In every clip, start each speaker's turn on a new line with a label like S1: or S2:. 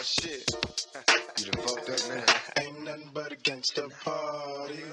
S1: shit. You done fucked up now. Ain't nothing but a gangsta party.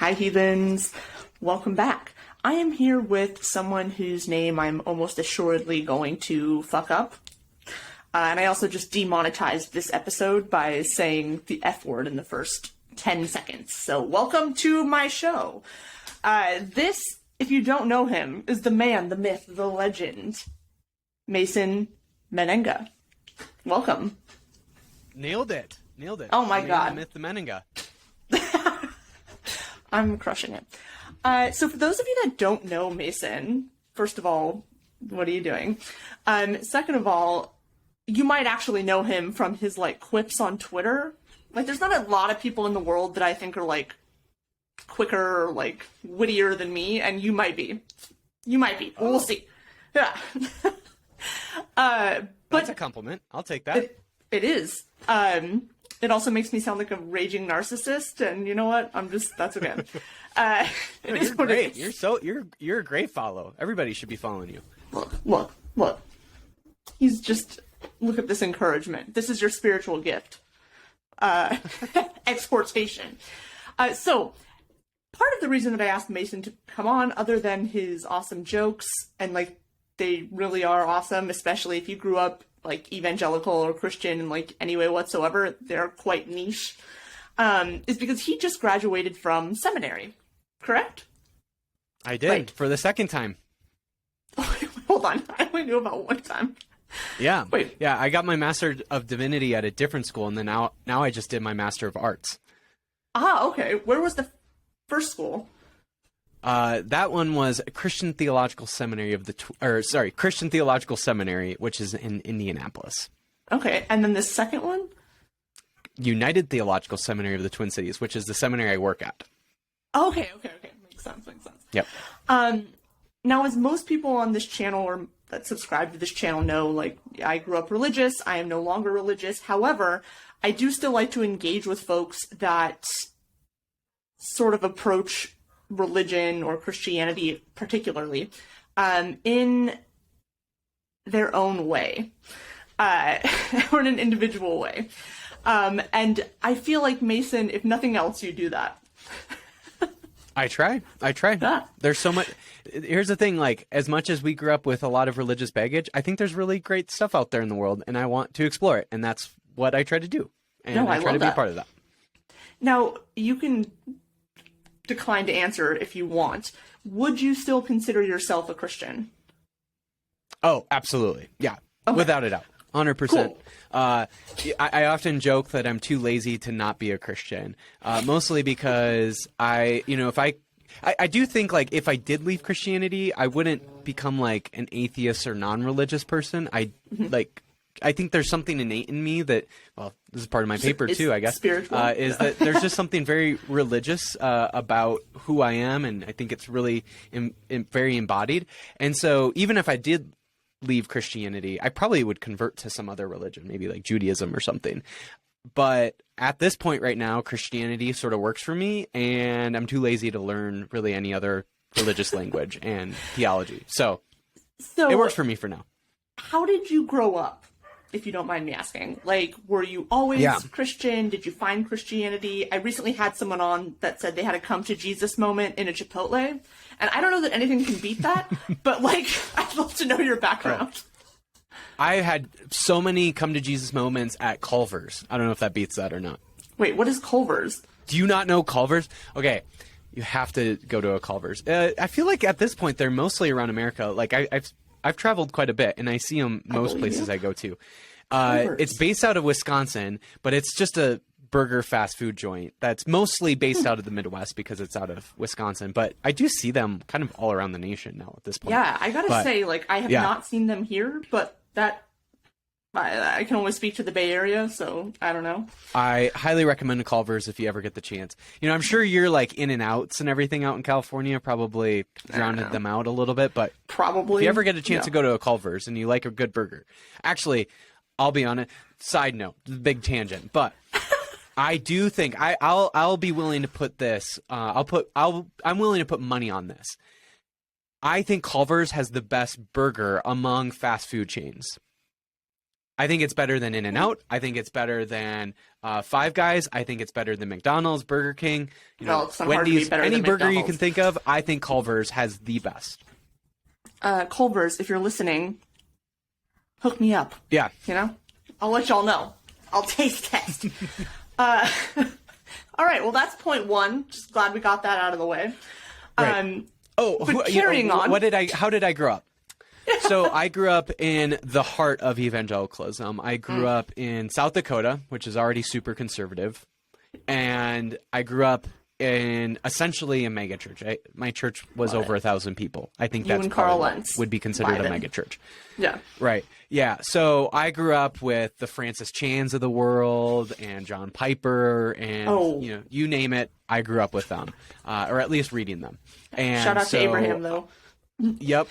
S2: Hi, Heathens. Welcome back. I am here with someone whose name I'm almost assuredly going to fuck up. And I also just demonetized this episode by saying the F word in the first 10 seconds. So welcome to my show. This, if you don't know him, is the man, the myth, the legend, Mason Mennenga. Welcome.
S3: Nailed it.
S2: Oh my God.
S3: The myth, the Mennenga.
S2: I'm crushing it. So for those of you that don't know Mason, first of all, what are you doing? Second of all, you might actually know him from his, quips on Twitter. There's not a lot of people in the world that I think are, quicker or, wittier than me, and you might be. Oh. We'll see. Yeah. But
S3: that's a compliment. I'll take that.
S2: It is. It also makes me sound like a raging narcissist, and you know what? That's okay.
S3: You're great. You're a great follow. Everybody should be following you.
S2: Look. He's just, look at this encouragement. This is your spiritual gift. Exportation. So, part of the reason that I asked Mason to come on, other than his awesome jokes, and they really are awesome, especially if you grew up evangelical or Christian in any way whatsoever, they're quite niche, is because he just graduated from seminary, correct?
S3: I did, for the second time.
S2: Hold on, I only knew about one time.
S3: Yeah.
S2: Wait.
S3: Yeah, I got my Master of Divinity at a different school, and then now I just did my Master of Arts.
S2: Ah, okay. Where was the first school?
S3: That one was Christian Theological Seminary Christian Theological Seminary, which is in Indianapolis.
S2: Okay, and then the second one?
S3: United Theological Seminary of the Twin Cities, which is the seminary I work at.
S2: Okay. Makes sense.
S3: Yep.
S2: Now, as most people on this channel or that subscribe to this channel know, I grew up religious. I am no longer religious. However, I do still like to engage with folks that sort of approach religion or Christianity particularly in their own way or in an individual way, and I feel like Mason, if nothing else, you do that.
S3: I try.
S2: Yeah.
S3: There's so much. Here's the thing, as much as we grew up with a lot of religious baggage, I think there's really great stuff out there in the world, and I want to explore it, and that's what I try to do, and I try to be a part of that. Now,
S2: you can decline to answer if you want. Would you still consider yourself a Christian?
S3: Oh, absolutely. Yeah. Okay. Without a doubt. 100%.
S2: Cool.
S3: I often joke that I'm too lazy to not be a Christian, mostly because I do think, like, if I did leave Christianity, I wouldn't become like an atheist or non-religious person. I think there's something innate in me that, well, this is part of my paper too, I guess,
S2: spiritual.
S3: is that there's just something very religious about who I am, and I think it's really very embodied. And so even if I did leave Christianity, I probably would convert to some other religion, maybe like Judaism or something. But at this point right now, Christianity sort of works for me, and I'm too lazy to learn really any other religious language and theology. So it works for me for now.
S2: How did you grow up, if you don't mind me asking? Like, were you always Christian? Did you find Christianity? I recently had someone on that said they had a come to Jesus moment in a Chipotle. And I don't know that anything can beat that, but, like, I'd love to know your background.
S3: Right. I had so many come to Jesus moments at Culver's. I don't know if that beats that or not.
S2: Wait, what is Culver's?
S3: Do you not know Culver's? Okay, you have to go to a Culver's. I feel like at this point they're mostly around America. Like I've traveled quite a bit, and I see them most places I go to. It's based out of Wisconsin, but it's just a burger fast food joint that's mostly based out of the Midwest because it's out of Wisconsin. But I do see them kind of all around the nation now at this point.
S2: Yeah, I gotta say, like, I have not seen them here, but that I can only speak to the Bay Area, so I don't know. I
S3: highly recommend Culver's if you ever get the chance. You know, I'm sure you're like in and outs and everything out in California probably drowned them out a little bit, but
S2: probably
S3: if you ever get a chance to go to a Culver's and you like a good burger, actually, I'll be honest. Side note, big tangent, but I do think I'll be willing to put this. I'm willing to put money on this. I think Culver's has the best burger among fast food chains. I think it's better than In-N-Out. I think it's better than Five Guys. I think it's better than McDonald's, Burger King, Wendy's, any burger you can think of. I think Culver's has the best.
S2: Culver's, if you're listening, hook me up.
S3: Yeah.
S2: You know? I'll let y'all know. I'll taste test. All right, well, that's point one. Just glad we got that out of the way.
S3: Right.
S2: Carrying on.
S3: How did I grow up? So I grew up in the heart of evangelicalism. I grew up in South Dakota, which is already super conservative. And I grew up in essentially a mega church. My church was over 1,000 people. I think that's probably would be considered a mega church.
S2: Yeah.
S3: Right. Yeah. So I grew up with the Francis Chans of the world and John Piper and you name it. I grew up with them, or at least reading them. And
S2: shout out to Abraham, though.
S3: Yep.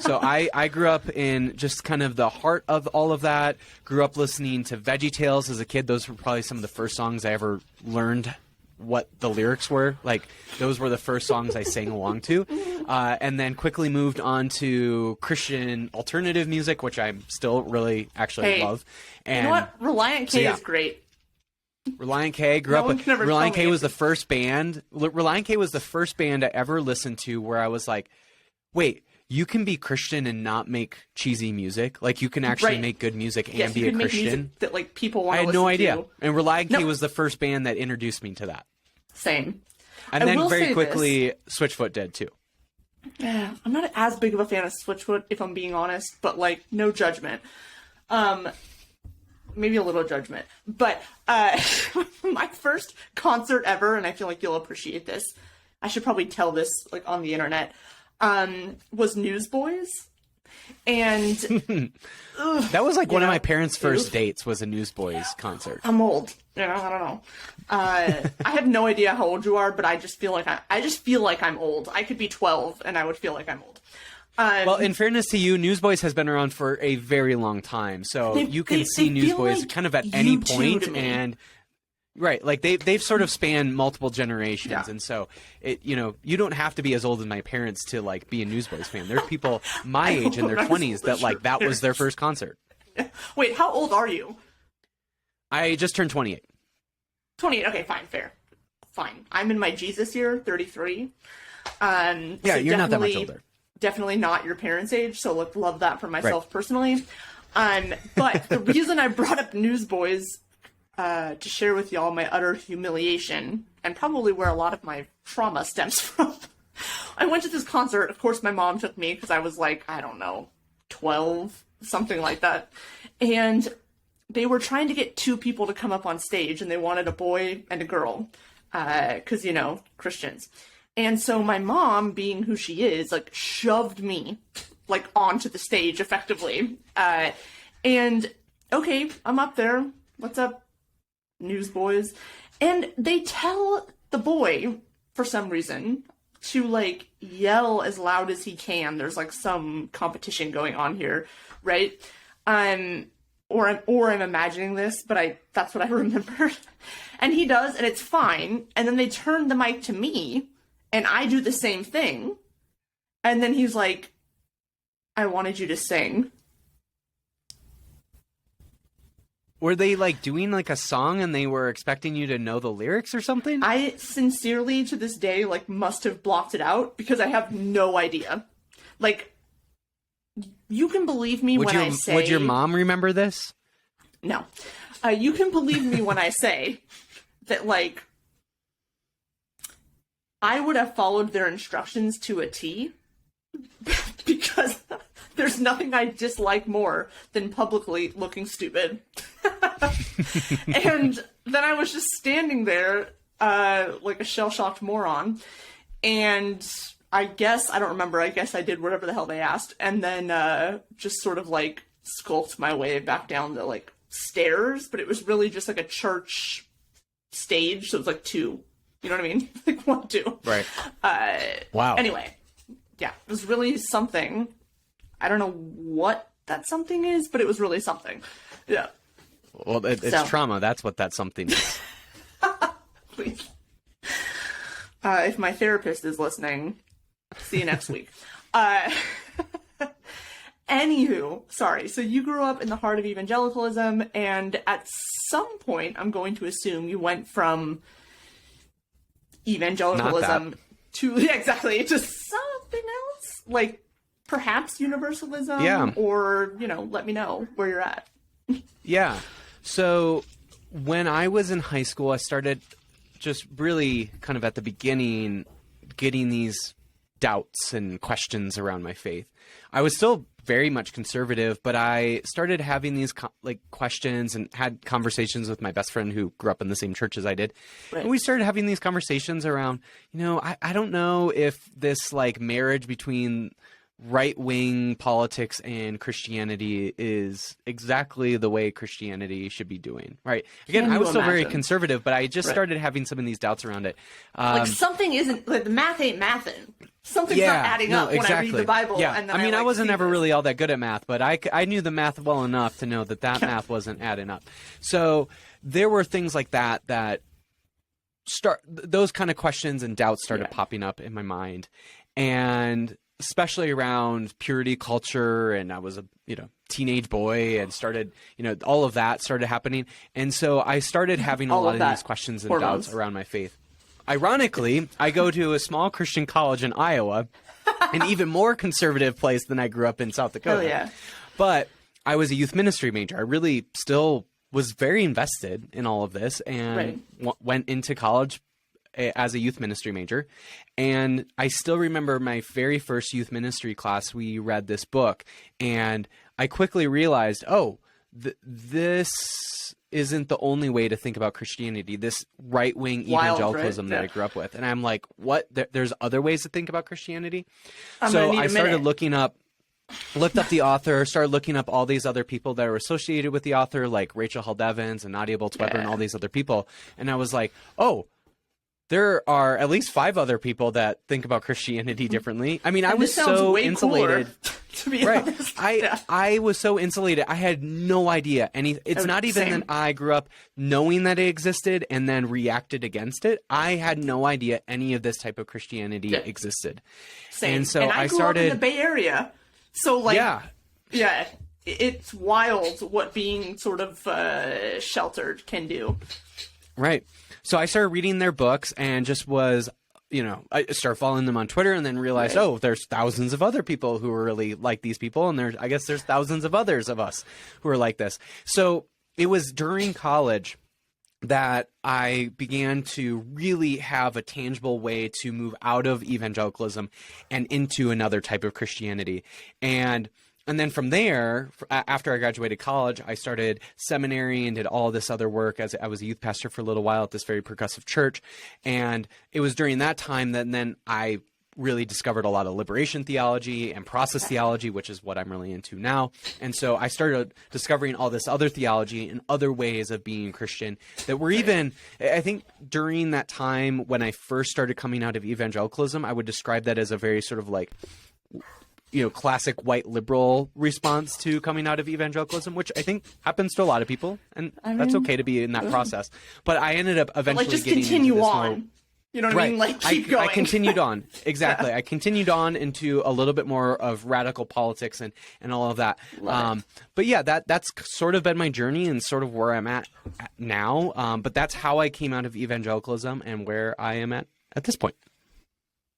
S3: So I grew up in just kind of the heart of all of that. Grew up listening to VeggieTales as a kid. Those were probably some of the first songs I ever learned what the lyrics were. Like, those were the first songs I sang along to. And then quickly moved on to Christian alternative music, which I still really actually love. And
S2: you know what? Reliant K is great.
S3: Reliant K grew up with Reliant K was the first band. Reliant K was the first band I ever listened to where I was like, wait, you can be Christian and not make cheesy music. Like, you can actually make good music and be a Christian. Make music
S2: that, like, people want to
S3: listen to. I had no idea. And Reliant K was the first band that introduced me to that.
S2: Same.
S3: And then very quickly, Switchfoot did too.
S2: Yeah, I'm not as big of a fan of Switchfoot, if I'm being honest, but, like, no judgment. Maybe a little judgment. But my first concert ever, and I feel like you'll appreciate this, I should probably tell this, like, on the internet, was Newsboys. And
S3: that was like one of my parents' first dates was a Newsboys concert.
S2: I'm old. You know, I don't know. I have no idea how old you are, but I just feel like I'm old. I could be 12 and I would feel like I'm old.
S3: Well, in fairness to you, Newsboys has been around for a very long time, so you can see Newsboys kind of at any point, and right, like they've sort of spanned multiple generations, and so you don't have to be as old as my parents to like be a Newsboys fan. There are people my age in their 20s that like that was their first concert.
S2: Wait, how old are you?
S3: I just turned 28.
S2: 28. Okay, fine, fair, fine. I'm in my Jesus year, 33.
S3: Yeah, so you're not that much older.
S2: Definitely not your parents' age, so love that for myself personally. But the reason I brought up Newsboys to share with y'all my utter humiliation, and probably where a lot of my trauma stems from. I went to this concert. Of course, my mom took me because I was like, I don't know, 12, something like that. And they were trying to get 2 people to come up on stage, and they wanted a boy and a girl, because, you know, Christians. And so my mom, being who she is, like, shoved me, like, onto the stage, effectively. And, okay, I'm up there. What's up, newsboys? And they tell the boy, for some reason, to, like, yell as loud as he can. There's, like, some competition going on here, right? Or I'm imagining this, but that's what I remember. And he does, and it's fine. And then they turn the mic to me, and I do the same thing. And then he's like, I wanted you to sing.
S3: Were they, like, doing, like, a song and they were expecting you to know the lyrics or something?
S2: I sincerely, to this day, like, must have blocked it out because I have no idea. Like, you can believe me when I say...
S3: Would your mom remember this?
S2: No. You can believe me when I say that, like, I would have followed their instructions to a T because there's nothing I dislike more than publicly looking stupid. And then I was just standing there like a shell-shocked moron, and I guess, I don't remember, I guess I did whatever the hell they asked, and then just sort of, like, skulked my way back down the, like, stairs, but it was really just, like, a church stage, so it was, like, 2. You know what I mean? Like, 1, 2.
S3: Right. Wow.
S2: Anyway, yeah, it was really something. I don't know what that something is, but it was really something. Yeah.
S3: Well, it's trauma. That's what that something is.
S2: Please. If my therapist is listening, see you next week. Anywho, sorry. So you grew up in the heart of evangelicalism, and at some point, I'm going to assume you went from evangelicalism to, yeah, exactly, to something else, like perhaps universalism.
S3: Yeah.
S2: Or, you know, let me know where you're at.
S3: Yeah. So when I was in high school, I started just really kind of at the beginning getting these doubts and questions around my faith. I was still very much conservative, but I started having these questions and had conversations with my best friend who grew up in the same church as I did. Right. And we started having these conversations around, you know, I don't know if this like marriage between right-wing politics and Christianity is exactly the way Christianity should be doing, right? Again, I was still very conservative, but I just started having some of these doubts around it.
S2: Like something isn't, like the math ain't mathin'. Something's not adding up when I read the Bible.
S3: Yeah.
S2: And then
S3: I mean, I wasn't ever
S2: this.
S3: really all that good at math, but I knew the math well enough to know that math wasn't adding up. So there were things like that those kind of questions and doubts started popping up in my mind. And especially around purity culture, and I was a teenage boy and started, all of that started happening. And so I started having a lot of these questions and doubts around my faith. Ironically, I go to a small Christian college in Iowa, an even more conservative place than I grew up in South Dakota.
S2: Oh, yeah.
S3: But I was a youth ministry major. I really still was very invested in all of this and went into college as a youth ministry major. And I still remember my very first youth ministry class, we read this book, and I quickly realized, this isn't the only way to think about Christianity, this right-wing evangelicalism that I grew up with. And I'm like, what? There's other ways to think about Christianity? So I started looked up the author, started looking up all these other people that are associated with the author, like Rachel Held Evans and Nadia Boltz-Weber and all these other people. And I was like, there are at least 5 other people that think about Christianity differently. I mean, I was so insulated.
S2: To be honest.
S3: I was so insulated. I had no idea. It's not even that I grew up knowing that it existed and then reacted against it. I had no idea any of this type of Christianity existed.
S2: Same.
S3: And so
S2: I grew up in the Bay Area. So it's wild what being sort of sheltered can do.
S3: Right. So I started reading their books and just was, I started following them on Twitter and then realized, there's thousands of other people who are really like these people. And I guess there's thousands of others of us who are like this. So it was during college that I began to really have a tangible way to move out of evangelicalism and into another type of Christianity. And And then from there, after I graduated college, I started seminary and did all this other work as I was a youth pastor for a little while at this very progressive church. And it was during that time that then I really discovered a lot of liberation theology and process theology, which is what I'm really into now. And so I started discovering all this other theology and other ways of being Christian that were even, I think during that time when I first started coming out of evangelicalism, I would describe that as a very sort of like, you know, classic white liberal response to coming out of evangelicalism, which I think happens to a lot of people. And that's okay to be in that process. But I ended up eventually
S2: just
S3: getting
S2: continue
S3: into this
S2: on.
S3: more,
S2: You know what I mean? Like, keep going.
S3: I continued on. Exactly.
S2: Yeah.
S3: I continued on into a little bit more of radical politics and all of that. But yeah, that's sort of been my journey and sort of where I'm at now. But that's how I came out of evangelicalism and where I am at this point.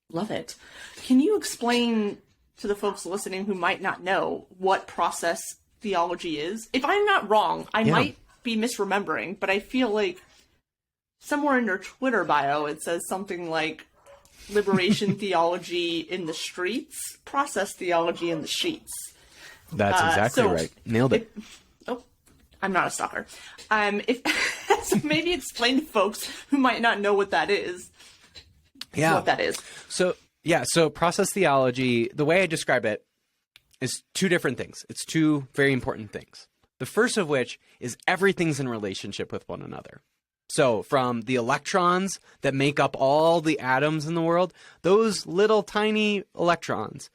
S2: Love it. Can you explain to the folks listening who might not know what process theology is? If I'm not wrong, I might be misremembering, but I feel like somewhere in your Twitter bio, it says something like liberation theology in the streets, process theology in the sheets.
S3: That's exactly right. Nailed it.
S2: I'm not a stalker. So maybe explain to folks who might not know what that is.
S3: Yeah.
S2: What that is.
S3: So process theology, the way I describe it is two different things. It's two very important things. The first of which is everything's in relationship with one another. So from the electrons that make up all the atoms in the world, those little tiny electrons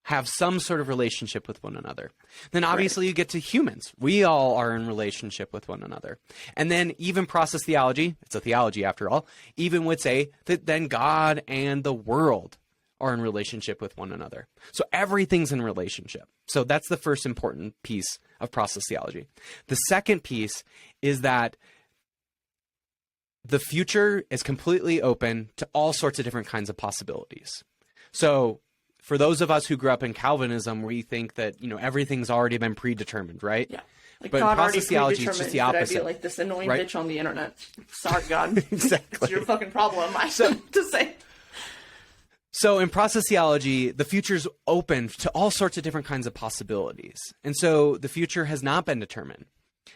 S3: have some sort of relationship with one another. Then obviously you get to humans. We all are in relationship with one another. And then even process theology, it's a theology after all, even would say that then God and the world are in relationship with one another. So everything's in relationship. So that's the first important piece of process theology. The second piece is that the future is completely open to all sorts of different kinds of possibilities. So for those of us who grew up in Calvinism, we think that, you know, everything's already been predetermined, right?
S2: Yeah. Like
S3: but
S2: God
S3: in process theology, it's just the opposite.
S2: I'd be like this annoying
S3: right?
S2: bitch on the internet. Sorry, God.
S3: Exactly.
S2: It's your fucking problem. I should to say.
S3: So in process theology, the future's open to all sorts of different kinds of possibilities. And so the future has not been determined.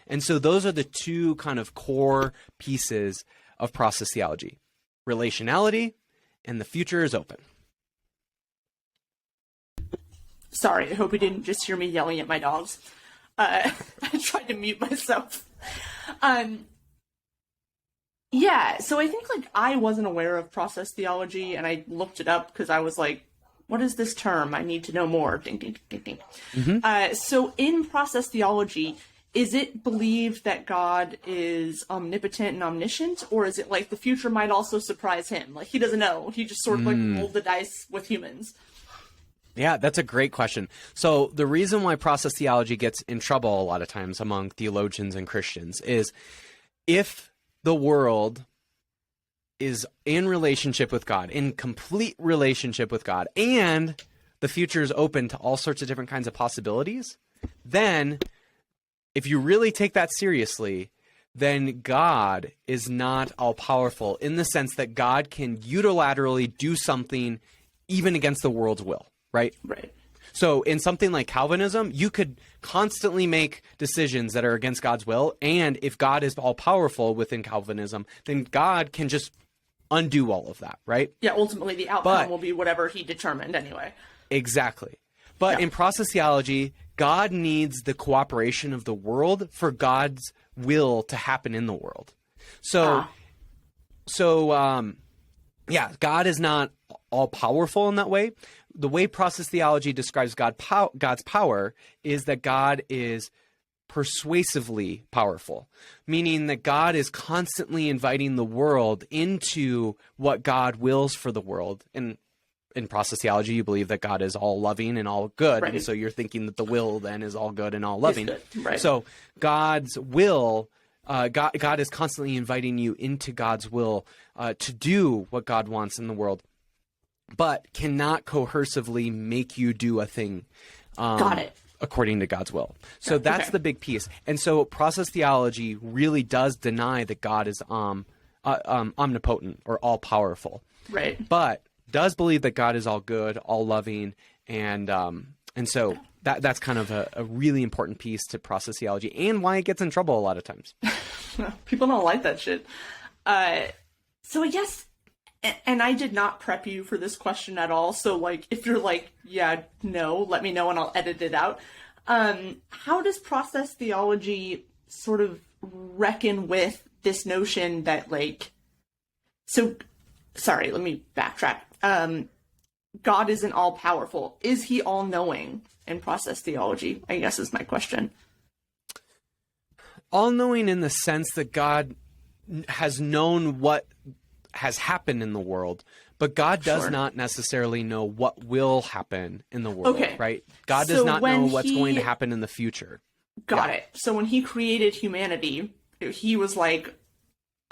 S3: And so those are the two kind of core pieces of process theology: relationality, and the future is open.
S2: Sorry, I hope you didn't just hear me yelling at my dogs. I tried to mute myself. Yeah, so I think like I wasn't aware of process theology, and I looked it up because I was like, what is this term? I need to know more. Ding, ding, ding, ding. Mm-hmm. So in process theology, is it believed that God is omnipotent and omniscient, or is it like the future might also surprise him? Like he doesn't know. He just sort of like rolled the dice with humans.
S3: Yeah, that's a great question. So the reason why process theology gets in trouble a lot of times among theologians and Christians is if the world is in relationship with God, in complete relationship with God, and the future is open to all sorts of different kinds of possibilities, then if you really take that seriously, then God is not all-powerful in the sense that God can unilaterally do something even against the world's will, right?
S2: Right.
S3: So in something like Calvinism, you could constantly make decisions that are against God's will, and if God is all-powerful within Calvinism, then God can just undo all of that, right?
S2: Yeah, ultimately the outcome will be whatever he determined anyway. Exactly.
S3: But in process theology, God needs the cooperation of the world for God's will to happen in the world. So, God is not all powerful in that way. The way process theology describes God's power is that God is persuasively powerful, meaning that God is constantly inviting the world into what God wills for the world. And in process theology, you believe that God is all loving and all good. Right. And so you're thinking that the will then is all good and all loving.
S2: Right.
S3: So God's will, God is constantly inviting you into God's will to do what God wants in the world, but cannot coercively make you do a thing.
S2: Got it.
S3: According to God's will. So that's the big piece. And so process theology really does deny that God is omnipotent or all-powerful.
S2: Right.
S3: But does believe that God is all good, all loving, and so that's kind of a really important piece to process theology, and why it gets in trouble a lot of times.
S2: People don't like that shit. So I guess, and I did not prep you for this question at all. So like, if you're like, yeah, no, let me know and I'll edit it out. How does process theology sort of reckon with this notion that like, so, sorry, let me backtrack. God isn't all powerful. Is he all knowing in process theology? I guess is my question.
S3: All knowing in the sense that God has known what has happened in the world, but God does not necessarily know what will happen in the world, right? God does not know what's going to happen in the future.
S2: Got it. So when he created humanity, he was like,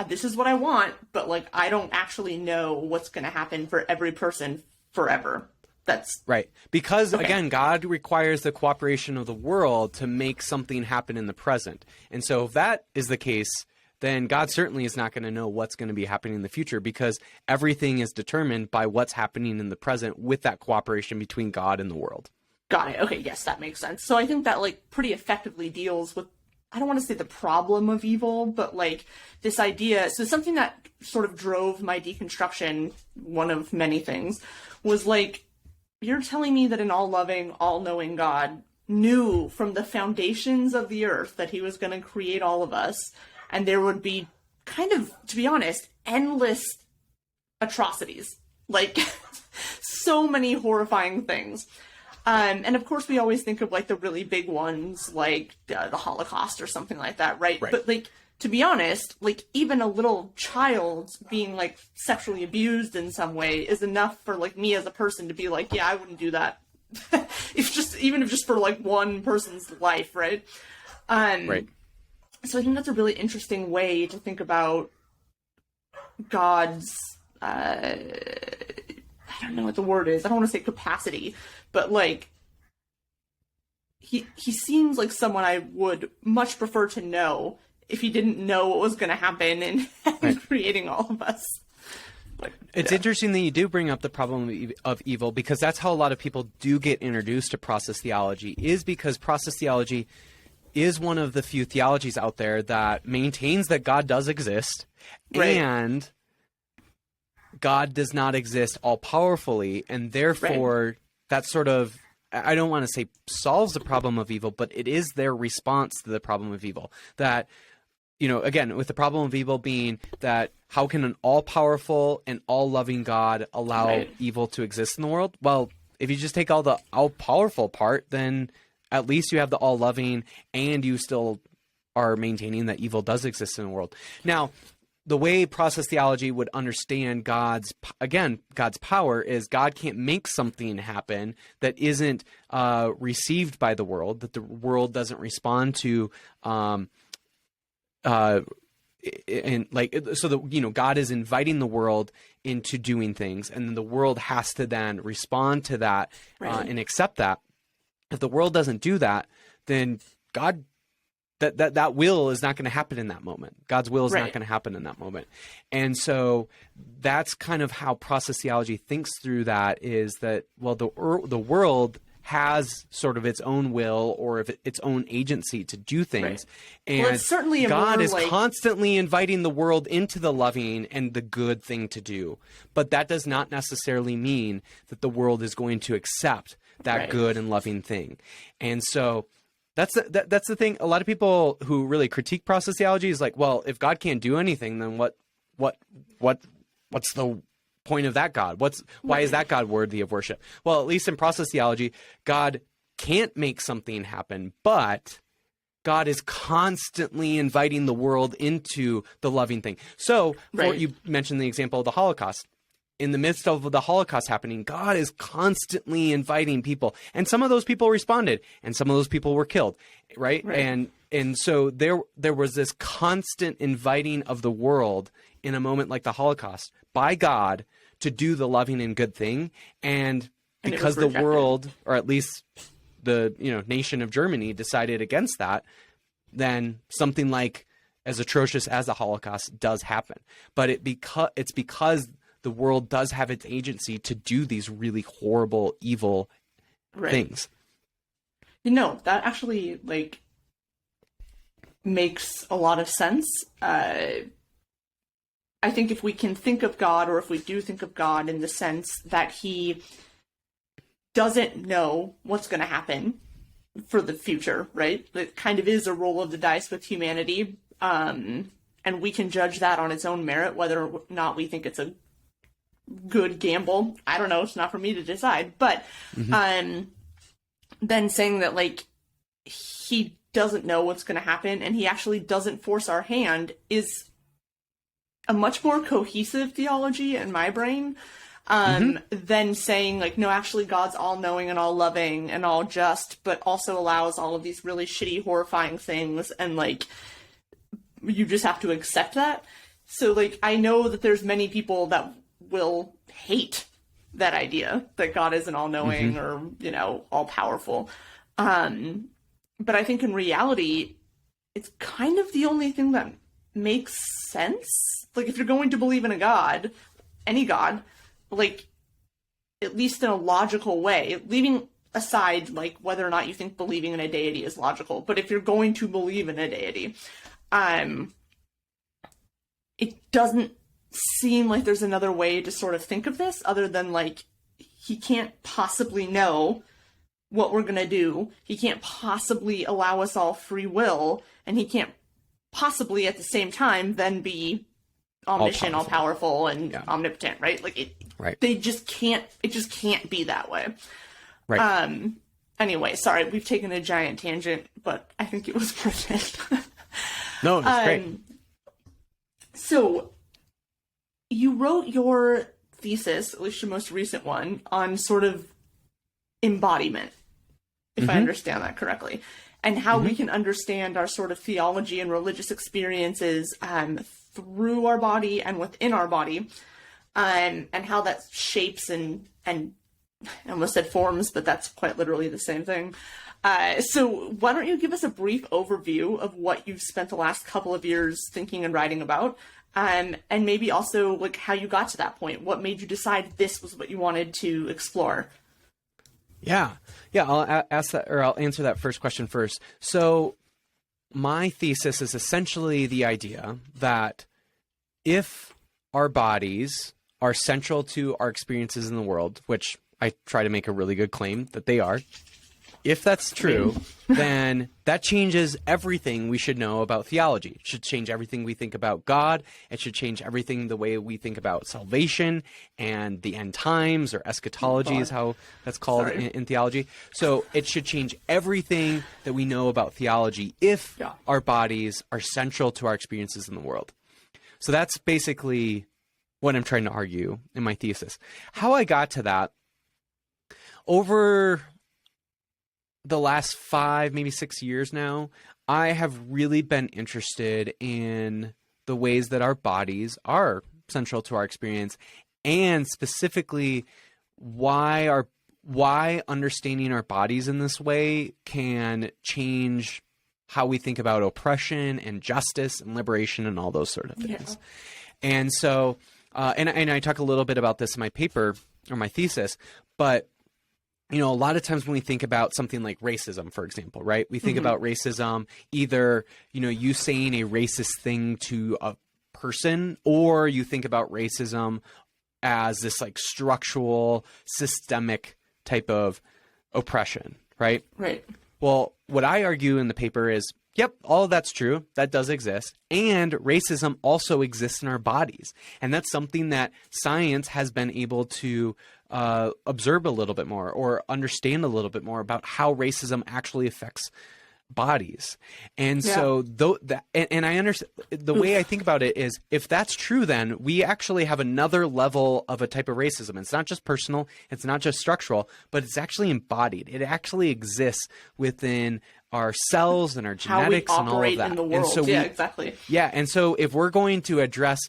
S2: this is what I want, but like, I don't actually know what's going to happen for every person forever. That's
S3: right. Because again, God requires the cooperation of the world to make something happen in the present. And so if that is the case, then God certainly is not going to know what's going to be happening in the future, because everything is determined by what's happening in the present with that cooperation between God and the world.
S2: Got it. Okay. Yes, that makes sense. So I think that like pretty effectively deals with, I don't want to say the problem of evil, but like this idea. So something that sort of drove my deconstruction, one of many things, was like, you're telling me that an all-loving, all-knowing God knew from the foundations of the earth that he was going to create all of us, and there would be kind of, to be honest, endless atrocities. Like, so many horrifying things. And of course, we always think of like the really big ones, like the Holocaust or something like that, right? But like, to be honest, like even a little child being like sexually abused in some way is enough for like me as a person to be like, yeah, I wouldn't do that. Even if just for like one person's life, right?
S3: Right.
S2: So I think that's a really interesting way to think about God's, I don't know what the word is. I don't want to say capacity, but like, he seems like someone I would much prefer to know if he didn't know what was going to happen in creating all of us. But,
S3: it's interesting that you do bring up the problem of evil, because that's how a lot of people do get introduced to process theology, is because process theology is one of the few theologies out there that maintains that God does exist, and God does not exist all-powerfully, and therefore that sort of, I don't want to say solves the problem of evil, but it is their response to the problem of evil. That, you know, again, with the problem of evil being that how can an all-powerful and all-loving God allow evil to exist in the world? Well, if you just take all the all-powerful part, then at least you have the all-loving, and you still are maintaining that evil does exist in the world. Now, the way process theology would understand God's power is God can't make something happen that isn't received by the world, that the world doesn't respond to, God is inviting the world into doing things, and then the world has to then respond to that and accept that. If the world doesn't do that, then God, that will is not going to happen in that moment. God's will is not going to happen in that moment. And so that's kind of how process theology thinks through that, is that, well, the world has sort of its own will or its own agency to do things. And
S2: well, it's certainly
S3: God is constantly inviting the world into the loving and the good thing to do. But that does not necessarily mean that the world is going to accept that good and loving thing. And so that's the thing. A lot of people who really critique process theology is like, well, if God can't do anything, then what's the point of that God? Why is that God worthy of worship? Well, at least in process theology, God can't make something happen, but God is constantly inviting the world into the loving thing. So you mentioned the example of the Holocaust. In the midst of the Holocaust happening, God is constantly inviting people. And some of those people responded, and some of those people were killed, right? And so there was this constant inviting of the world in a moment like the Holocaust by God to do the loving and good thing. And because the world, or at least the nation of Germany, decided against that, then something like as atrocious as the Holocaust does happen. But it's because the world does have its agency to do these really horrible, evil things.
S2: You know, that actually, like, makes a lot of sense. I think if we can think of God, or if we do think of God in the sense that he doesn't know what's going to happen for the future, right? It kind of is a roll of the dice with humanity. And we can judge that on its own merit, whether or not we think it's a good gamble. I don't know. It's not for me to decide. But then saying that, like, he doesn't know what's going to happen and he actually doesn't force our hand is a much more cohesive theology in my brain than saying, like, no, actually God's all-knowing and all-loving and all-just, but also allows all of these really shitty, horrifying things, and, like, you just have to accept that. So, like, I know that there's many people that will hate that idea that God isn't all-knowing or, you know, all-powerful. But I think in reality, it's kind of the only thing that makes sense. Like, if you're going to believe in a God, any God, like, at least in a logical way, leaving aside, like, whether or not you think believing in a deity is logical, but if you're going to believe in a deity, it doesn't seem like there's another way to sort of think of this other than, like, he can't possibly know what we're going to do. He can't possibly allow us all free will, and he can't possibly at the same time then be omniscient, all powerful, and omnipotent, right? Like, it it just can't be that way. Right. Anyway, sorry, we've taken a giant tangent, but I think it was worth it.
S3: No, it's great.
S2: So you wrote your thesis, at least your most recent one, on sort of embodiment, if I understand that correctly, and how we can understand our sort of theology and religious experiences through our body and within our body, and how that shapes and I almost said forms, but that's quite literally the same thing. So why don't you give us a brief overview of what you've spent the last couple of years thinking and writing about, and maybe also, like, how you got to that point. What made you decide this was what you wanted to explore?
S3: Yeah. I'll answer that first question first. So my thesis is essentially the idea that if our bodies are central to our experiences in the world, which I try to make a really good claim that they are, if that's true, then that changes everything we should know about theology. It should change everything we think about God. It should change everything the way we think about salvation and the end times, or eschatology is how that's called in theology. So it should change everything that we know about theology if our bodies are central to our experiences in the world. So that's basically what I'm trying to argue in my thesis. How I got to that, over the last 5, maybe 6 years now, I have really been interested in the ways that our bodies are central to our experience, and specifically why understanding our bodies in this way can change how we think about oppression and justice and liberation and all those sort of things. And so, and I talk a little bit about this in my paper or my thesis, but you know, a lot of times when we think about something like racism, for example, right? We think about racism, either, you know, you saying a racist thing to a person, or you think about racism as this, like, structural, systemic type of oppression, right?
S2: Right.
S3: Well, what I argue in the paper is, yep, all of that's true. That does exist. And racism also exists in our bodies. And that's something that science has been able to observe a little bit more, or understand a little bit more about how racism actually affects bodies. And so and I understand the way I think about it is, if that's true, then we actually have another level of a type of racism. It's not just personal, it's not just structural, but it's actually embodied. It actually exists within our cells and our genetics and all of that.
S2: In the world.
S3: And so
S2: exactly.
S3: Yeah, and so if we're going to address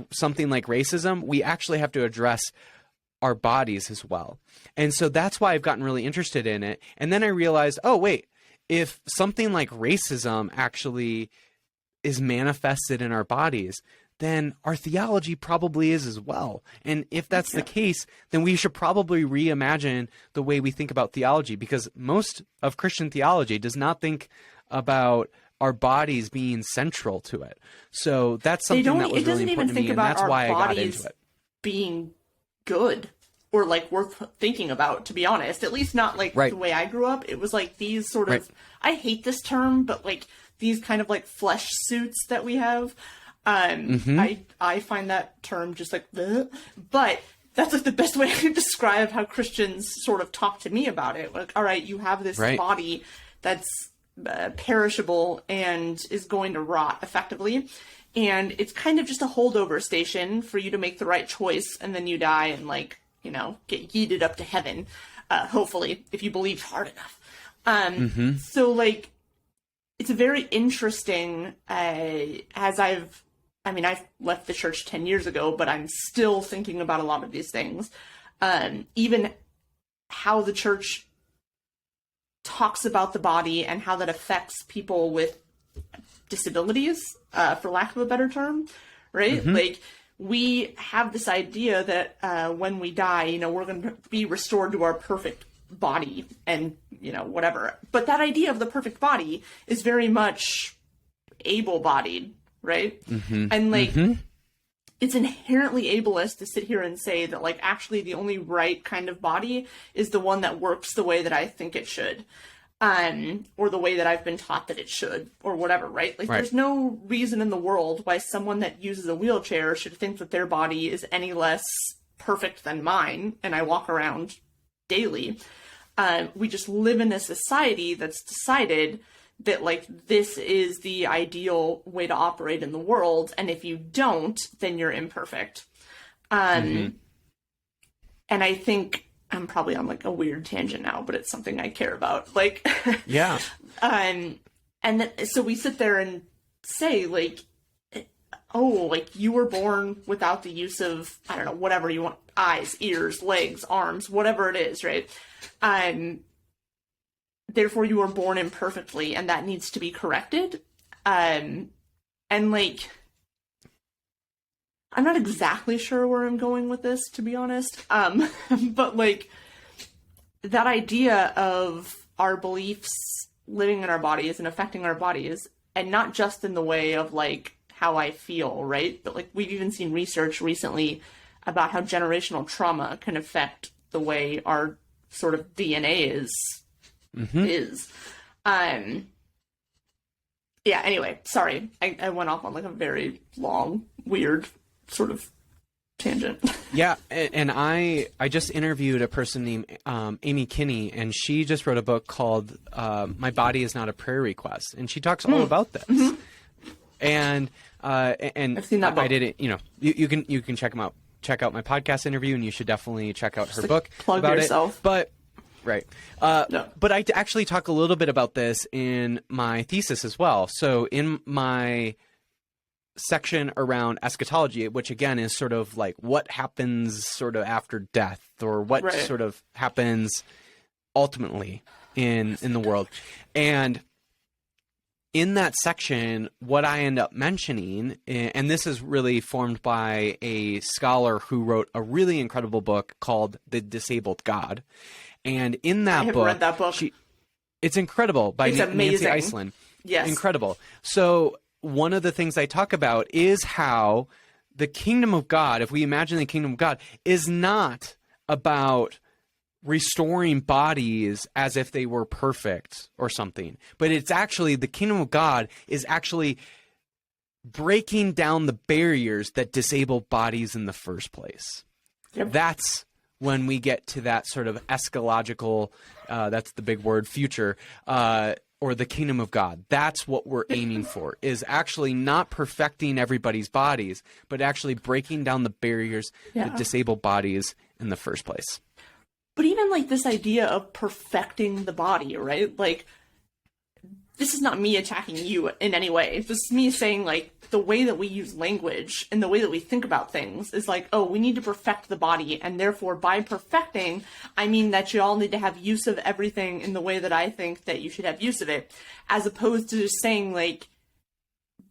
S3: something like racism, we actually have to address our bodies as well. And so that's why I've gotten really interested in it. And then I realized, oh wait, if something like racism actually is manifested in our bodies, then our theology probably is as well. And if that's the case, then we should probably reimagine the way we think about theology, because most of Christian theology does not think about our bodies being central to it. So that's something that was really important to me, and that's why I got into it.
S2: Being good or like worth thinking about, to be honest, at least not like the way I grew up. It was like these sort of, I hate this term, but like these kind of like flesh suits that we have. I find that term just like, bleh. But that's like the best way I can describe how Christians sort of talk to me about it. Like, all right, you have this body that's perishable and is going to rot effectively. And it's kind of just a holdover station for you to make the right choice. And then you die and like, you know, get yeeted up to heaven. Hopefully, if you believe hard enough. So like, it's a very interesting, I've left the church 10 years ago, but I'm still thinking about a lot of these things. Even how the church talks about the body and how that affects people with disabilities, for lack of a better term, right? Like, we have this idea that when we die, you know, we're going to be restored to our perfect body and, you know, whatever. But that idea of the perfect body is very much able-bodied, right? And like, it's inherently ableist to sit here and say that like, actually the only right kind of body is the one that works the way that I think it should, or the way that I've been taught that it should, or whatever, right? Like, there's no reason in the world why someone that uses a wheelchair should think that their body is any less perfect than mine, and I walk around daily. We just live in a society that's decided that like this is the ideal way to operate in the world, and if you don't, then you're imperfect. And I think I'm probably on like a weird tangent now, but it's something I care about. Like, so we sit there and say like, oh, like you were born without the use of, I don't know, whatever you want, eyes, ears, legs, arms, whatever it is, right? Therefore you were born imperfectly, and that needs to be corrected. And like, I'm not exactly sure where I'm going with this, to be honest. But like, that idea of our beliefs living in our bodies and affecting our bodies, and not just in the way of like how I feel, right? But like, we've even seen research recently about how generational trauma can affect the way our sort of DNA is. Anyway, sorry. I went off on like a very long, weird sort of tangent. And I just interviewed a person named Amy Kinney, and she just wrote a book called My Body Is Not a Prayer Request, and she talks all about this. And I've seen that book. I did it, you know, you can check them out. Check out my podcast interview, and you should definitely check out her book about yourself. But but I actually talk a little bit about this in my thesis as well. So in my section around eschatology, which again is sort of like what happens sort of after death, or what sort of happens ultimately in the world. And in that section, what I end up mentioning, and this is really formed by a scholar who wrote a really incredible book called The Disabled God. And in that book, read that book. It's incredible, by Nancy Iceland. Yes. Incredible. So one of the things I talk about is how the kingdom of God, if we imagine the kingdom of God, is not about restoring bodies as if they were perfect or something. But it's actually, the kingdom of God is actually breaking down the barriers that disable bodies in the first place. That's when we get to that sort of eschatological, that's the big word, future, or the kingdom of God. That's what we're aiming for, is actually not perfecting everybody's bodies, but actually breaking down the barriers that disable bodies in the first place. But even like this idea of perfecting the body, right? Like, this is not me attacking you in any way. This is me saying like the way that we use language and the way that we think about things is like, oh, we need to perfect the body. And therefore by perfecting, I mean that you all need to have use of everything in the way that I think that you should have use of it. As opposed to just saying like,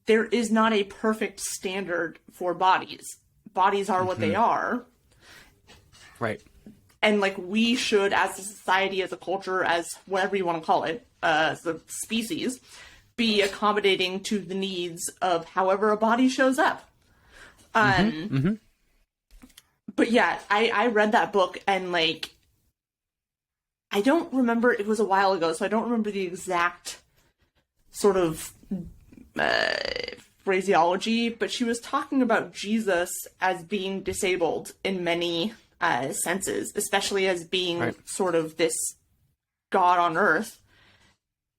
S2: there is not a perfect standard for bodies. Bodies are what they are.
S3: Right.
S2: And, like, we should, as a society, as a culture, as whatever you want to call it, as a species, be accommodating to the needs of however a body shows up. But yeah, I read that book, and, like, I don't remember, it was a while ago, so I don't remember the exact sort of phraseology, but she was talking about Jesus as being disabled in many senses, especially as being sort of this God on earth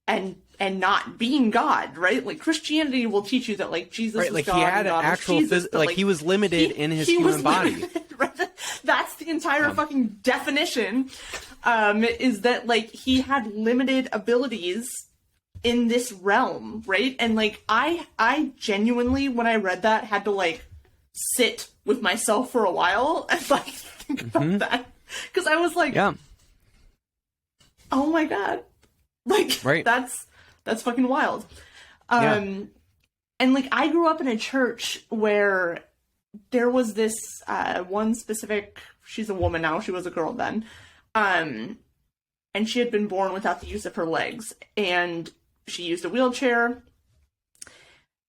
S2: and not being God, right? Like, Christianity will teach you that, like, Jesus was
S3: like
S2: God,
S3: he had
S2: and God
S3: an actual
S2: was Jesus,
S3: like he was limited in his human body.
S2: Limited, right? That's the entire fucking definition. Is that, like, he had limited abilities in this realm, right? And, like, I genuinely, when I read that, had to, like, sit with myself for a while and, like, think about that, because I was like, oh my god, like, that's fucking wild. And, like, I grew up in a church where there was this one specific, she's a woman now, she was a girl then, and she had been born without the use of her legs, and she used a wheelchair.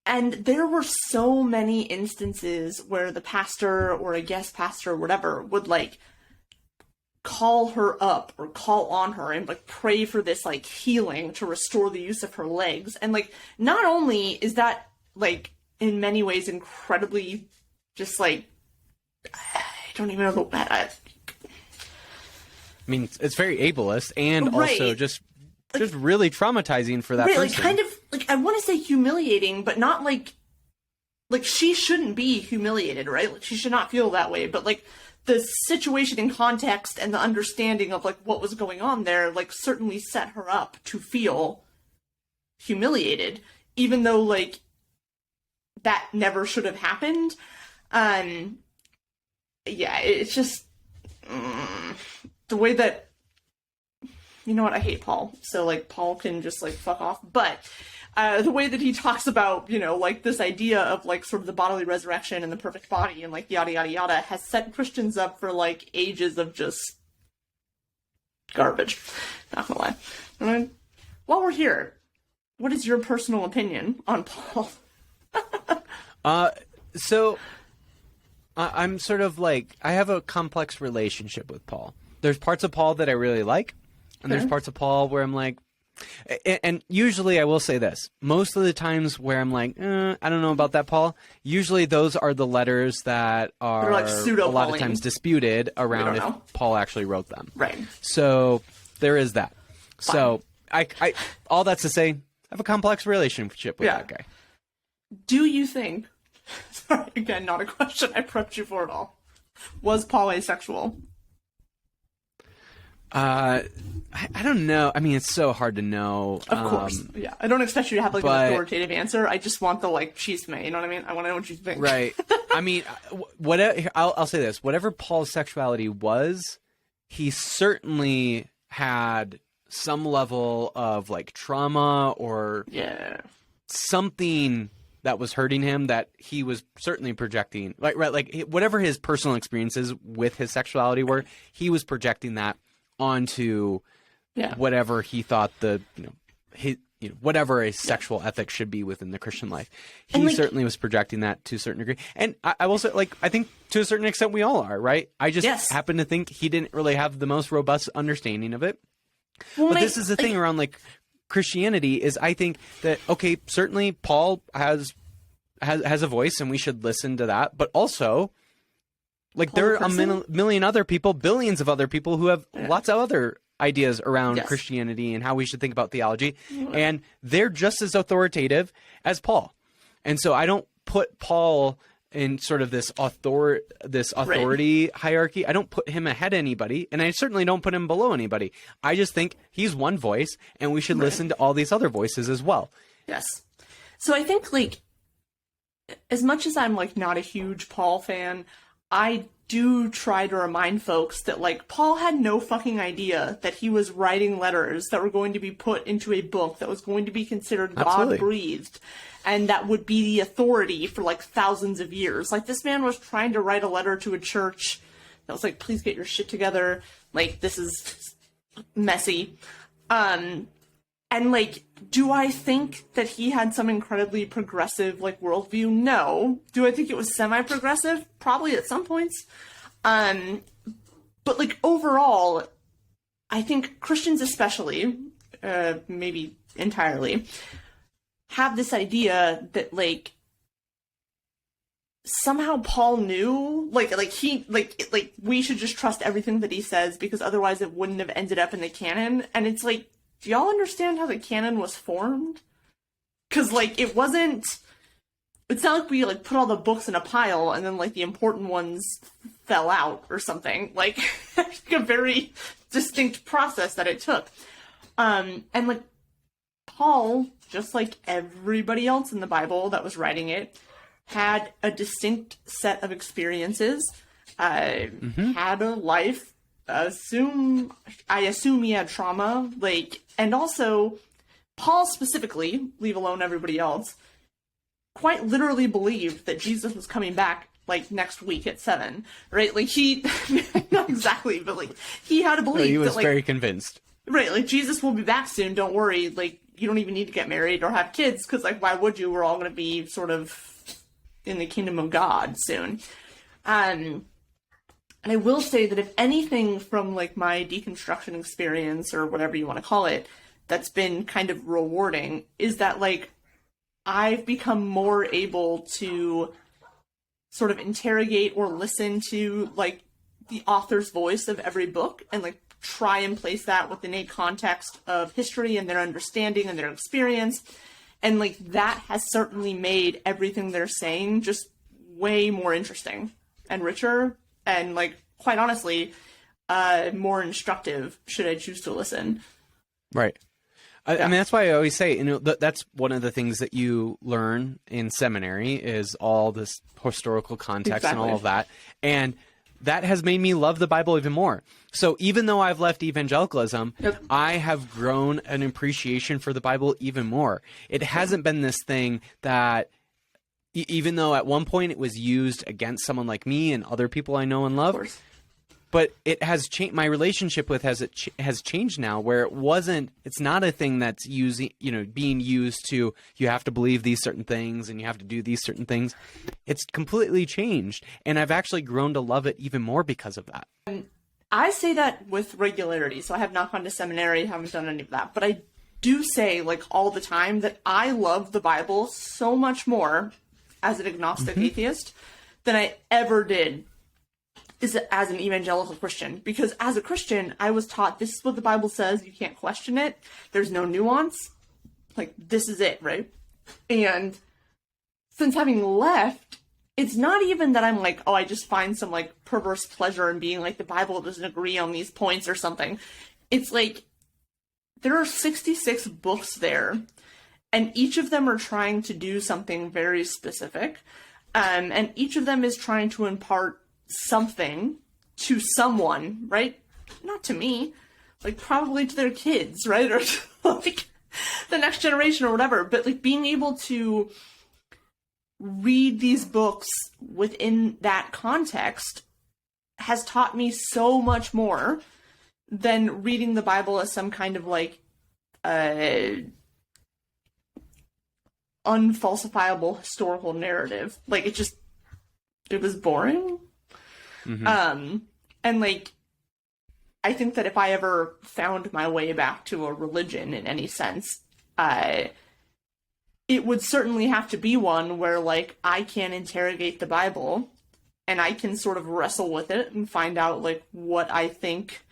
S2: And there were so many instances where the pastor or a guest pastor or whatever would, like, call her up or call on her and, like, pray for this, like, healing to restore the use of her legs. And, like, not only is that, like, in many ways incredibly just, like, I don't even know I
S3: mean, it's very ableist and also just really traumatizing for that person.
S2: Like, kind of, like, I want to say humiliating, but not, like, she shouldn't be humiliated, right? Like, she should not feel that way, but, like, the situation and context and the understanding of, like, what was going on there, like, certainly set her up to feel humiliated, even though, like, that never should have happened. Yeah, it's just the way that, you know what, I hate Paul, so, like, Paul can just, like, fuck off, but the way that he talks about, you know, like, this idea of, like, sort of the bodily resurrection and the perfect body and, like, yada yada yada has set Christians up for, like, ages of just garbage, not gonna lie. And while we're here, what is your personal opinion on Paul?
S3: So I'm sort of, like, I have a complex relationship with Paul. There's parts of Paul that I really like, and there's parts of Paul where I'm like, and usually I will say this, most of the times where I'm like, I don't know about that, Paul, usually those are the letters that are, like, a lot of times disputed around if Paul actually wrote them.
S2: Right.
S3: So there is that. Fine. So I all that's to say, I have a complex relationship with that guy.
S2: Do you think, sorry, again, not a question I prepped you for at all, was Paul asexual?
S3: I don't know. I mean, it's so hard to know.
S2: Of course. Yeah. I don't expect you to have, like, an authoritative answer. I just want the, like, chisme, you know what I mean? I want to know what you think.
S3: Right. I mean, whatever, I'll say this. Whatever Paul's sexuality was, he certainly had some level of, like, trauma or something that was hurting him that he was certainly projecting. Like, right, like, whatever his personal experiences with his sexuality were, he was projecting that onto whatever he thought whatever a sexual ethic should be within the Christian life. He, like, certainly was projecting that to a certain degree. And I will say, like, I think to a certain extent we all are, right? I just happen to think he didn't really have the most robust understanding of it. Well, but this is the thing around, like, Christianity is, I think that, okay, certainly Paul has a voice and we should listen to that, but also, like, there are a million other people, billions of other people who have lots of other ideas around Christianity and how we should think about theology, and they're just as authoritative as Paul. And so I don't put Paul in sort of this authority hierarchy. I don't put him ahead of anybody, and I certainly don't put him below anybody. I just think he's one voice, and we should listen to all these other voices as well.
S2: Yes. So I think, like, as much as I'm, like, not a huge Paul fan, I do try to remind folks that, like, Paul had no fucking idea that he was writing letters that were going to be put into a book that was going to be considered God-breathed, and that would be the authority for, like, thousands of years. Like, this man was trying to write a letter to a church that was like, please get your shit together. Like, this is messy. And, like, do I think that he had some incredibly progressive, like, worldview? No. Do I think it was semi-progressive? Probably at some points. But, like, overall, I think Christians especially, maybe entirely, have this idea that, like, somehow Paul knew, like we should just trust everything that he says because otherwise it wouldn't have ended up in the canon. And it's like, do y'all understand how the canon was formed? Because, like, it's not like we, like, put all the books in a pile and then, like, the important ones fell out or something. Like, a very distinct process that it took. And, like, Paul, just like everybody else in the Bible that was writing it, had a distinct set of experiences, had a life. I assume he had trauma, like, and also, Paul specifically, leave alone everybody else, quite literally believed that Jesus was coming back, like, next week at 7, right? Like, not exactly, but, like, he had a belief
S3: he was
S2: that, like,
S3: very convinced.
S2: Right, like, Jesus will be back soon, don't worry, like, you don't even need to get married or have kids, because, like, why would you? We're all going to be sort of in the kingdom of God soon. And I will say that if anything from, like, my deconstruction experience, or whatever you want to call it, that's been kind of rewarding, is that, like, I've become more able to sort of interrogate or listen to, like, the author's voice of every book, and, like, try and place that within a context of history and their understanding and their experience. And, like, that has certainly made everything they're saying just way more interesting and richer and, like, quite honestly, more instructive should I choose to listen.
S3: Right. I mean, that's why I always say, you know, that's one of the things that you learn in seminary is all this historical context and all of that. And that has made me love the Bible even more. So even though I've left evangelicalism, I have grown an appreciation for the Bible even more. It hasn't been this thing that, even though at one point it was used against someone like me and other people I know and love, but it has changed. My relationship with has changed now, where it's not a thing that's being used to, you have to believe these certain things and you have to do these certain things. It's completely changed, and I've actually grown to love it even more because of that.
S2: I say that with regularity, so I have not gone to seminary, haven't done any of that, but I do say, like, all the time that I love the Bible so much more as an agnostic atheist than I ever did as an evangelical Christian. Because as a Christian, I was taught this is what the Bible says, you can't question it, there's no nuance, like, this is it, right? And since having left, it's not even that I'm like, oh, I just find some, like, perverse pleasure in being like, the Bible doesn't agree on these points or something. It's like, there are 66 books there, and each of them are trying to do something very specific, and each of them is trying to impart something to someone, right? Not to me, like, probably to their kids, right? Or like the next generation or whatever. But, like, being able to read these books within that context has taught me so much more than reading the Bible as some kind of, like, unfalsifiable historical narrative. Like, it was boring. And, like, I think that if I ever found my way back to a religion in any sense, it would certainly have to be one where, like, I can interrogate the Bible and I can sort of wrestle with it and find out, like, what I think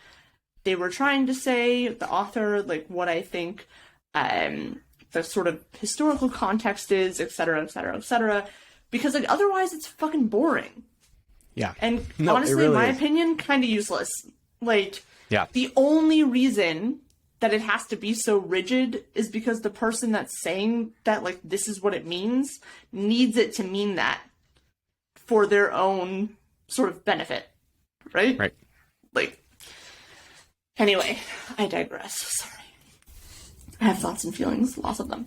S2: they were trying to say, the author, like, what I think the sort of historical context is, et cetera, et cetera, et cetera. Because, like, otherwise it's fucking boring.
S3: Yeah.
S2: And honestly, really in my opinion, kind of useless. Like, the only reason that it has to be so rigid is because the person that's saying that, like, this is what it means, needs it to mean that for their own sort of benefit, right?
S3: Right.
S2: Like, anyway, I digress. Sorry. I have thoughts and feelings, lots of them.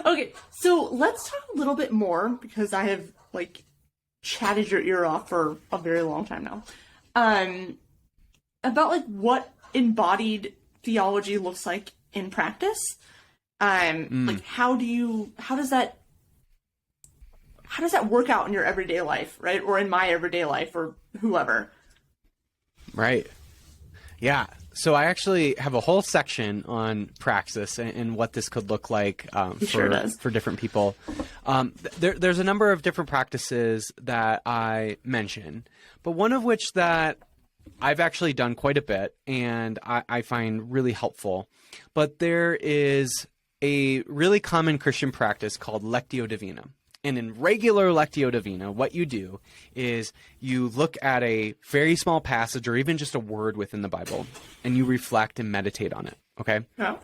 S2: Okay, so let's talk a little bit more, because I have, like, chatted your ear off for a very long time now, about, like, what embodied theology looks like in practice. Like, how does that work out in your everyday life, right? Or in my everyday life, or whoever.
S3: Right. Yeah. So I actually have a whole section on praxis and what this could look like for different people. There's a number of different practices that I mention, but one of which that I've actually done quite a bit and I find really helpful. But there is a really common Christian practice called Lectio Divina. And in regular Lectio Divina, what you do is you look at a very small passage or even just a word within the Bible, and you reflect and meditate on it, okay?
S2: Yeah.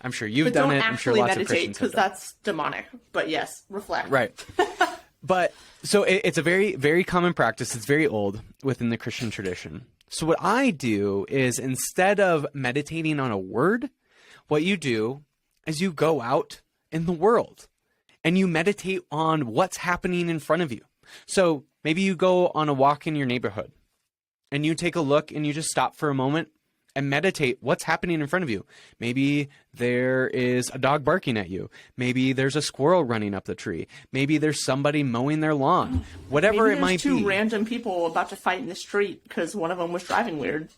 S3: I'm sure you've done it. I'm sure lots of Christians have done it.
S2: Because that's demonic. But yes, reflect.
S3: Right. But so it's a very, very common practice. It's very old within the Christian tradition. So what I do is, instead of meditating on a word, what you do is you go out in the world and you meditate on what's happening in front of you. So maybe you go on a walk in your neighborhood and you take a look and you just stop for a moment and meditate what's happening in front of you. Maybe there is a dog barking at you. Maybe there's a squirrel running up the tree. Maybe there's somebody mowing their lawn. Whatever it might be.
S2: Maybe there's two random people about to fight in the street because one of them was driving weird.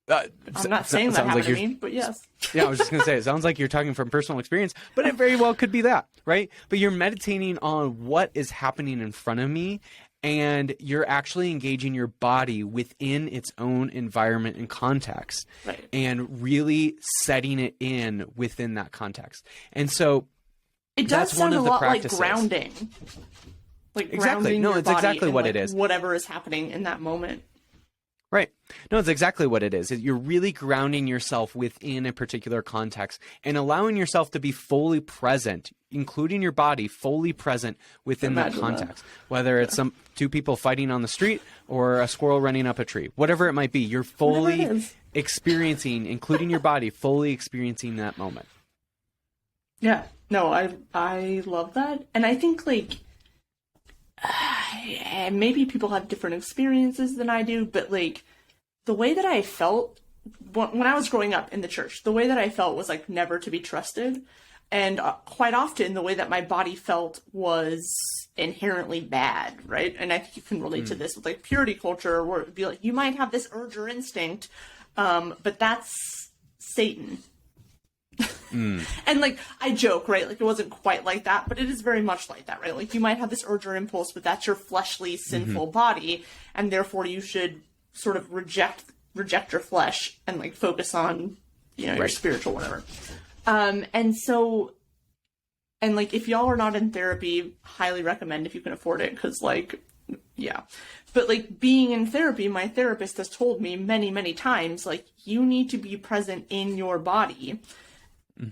S2: I'm not saying that happened to me, but yes.
S3: Yeah, I was just going to say, it sounds like you're talking from personal experience, but it very well could be that, right? But you're meditating on what is happening in front of me, and you're actually engaging your body within its own environment and context,
S2: right,
S3: and really setting it in within that context. And so
S2: it does sound a lot like grounding. Like
S3: exactly.
S2: Grounding
S3: No,
S2: your
S3: it's
S2: body
S3: exactly
S2: in,
S3: what
S2: like,
S3: it is.
S2: Whatever is happening in that moment.
S3: Right. No, it's exactly what it is. You're really grounding yourself within a particular context and allowing yourself to be fully present, including your body fully present within that context. Whether it's two people fighting on the street or a squirrel running up a tree, whatever it might be, you're fully experiencing, including your body, fully experiencing that moment.
S2: Yeah. No, I love that. And I think, like, maybe people have different experiences than I do, but, like, the way that I felt when I was growing up in the church, the way that I felt was, like, never to be trusted. And quite often the way that my body felt was inherently bad, right? And I think you can relate to this with, like, purity culture, where it would be like, you might have this urge or instinct, but that's Satan. And, like, I joke, right? Like, it wasn't quite like that, but it is very much like that, right? Like, you might have this urge or impulse, but that's your fleshly, sinful body, and therefore you should sort of reject your flesh and, like, focus on, you know, your spiritual whatever. And so, and, like, if y'all are not in therapy, highly recommend if you can afford it, because, like, yeah. But, like, being in therapy, my therapist has told me many, many times, like, you need to be present in your body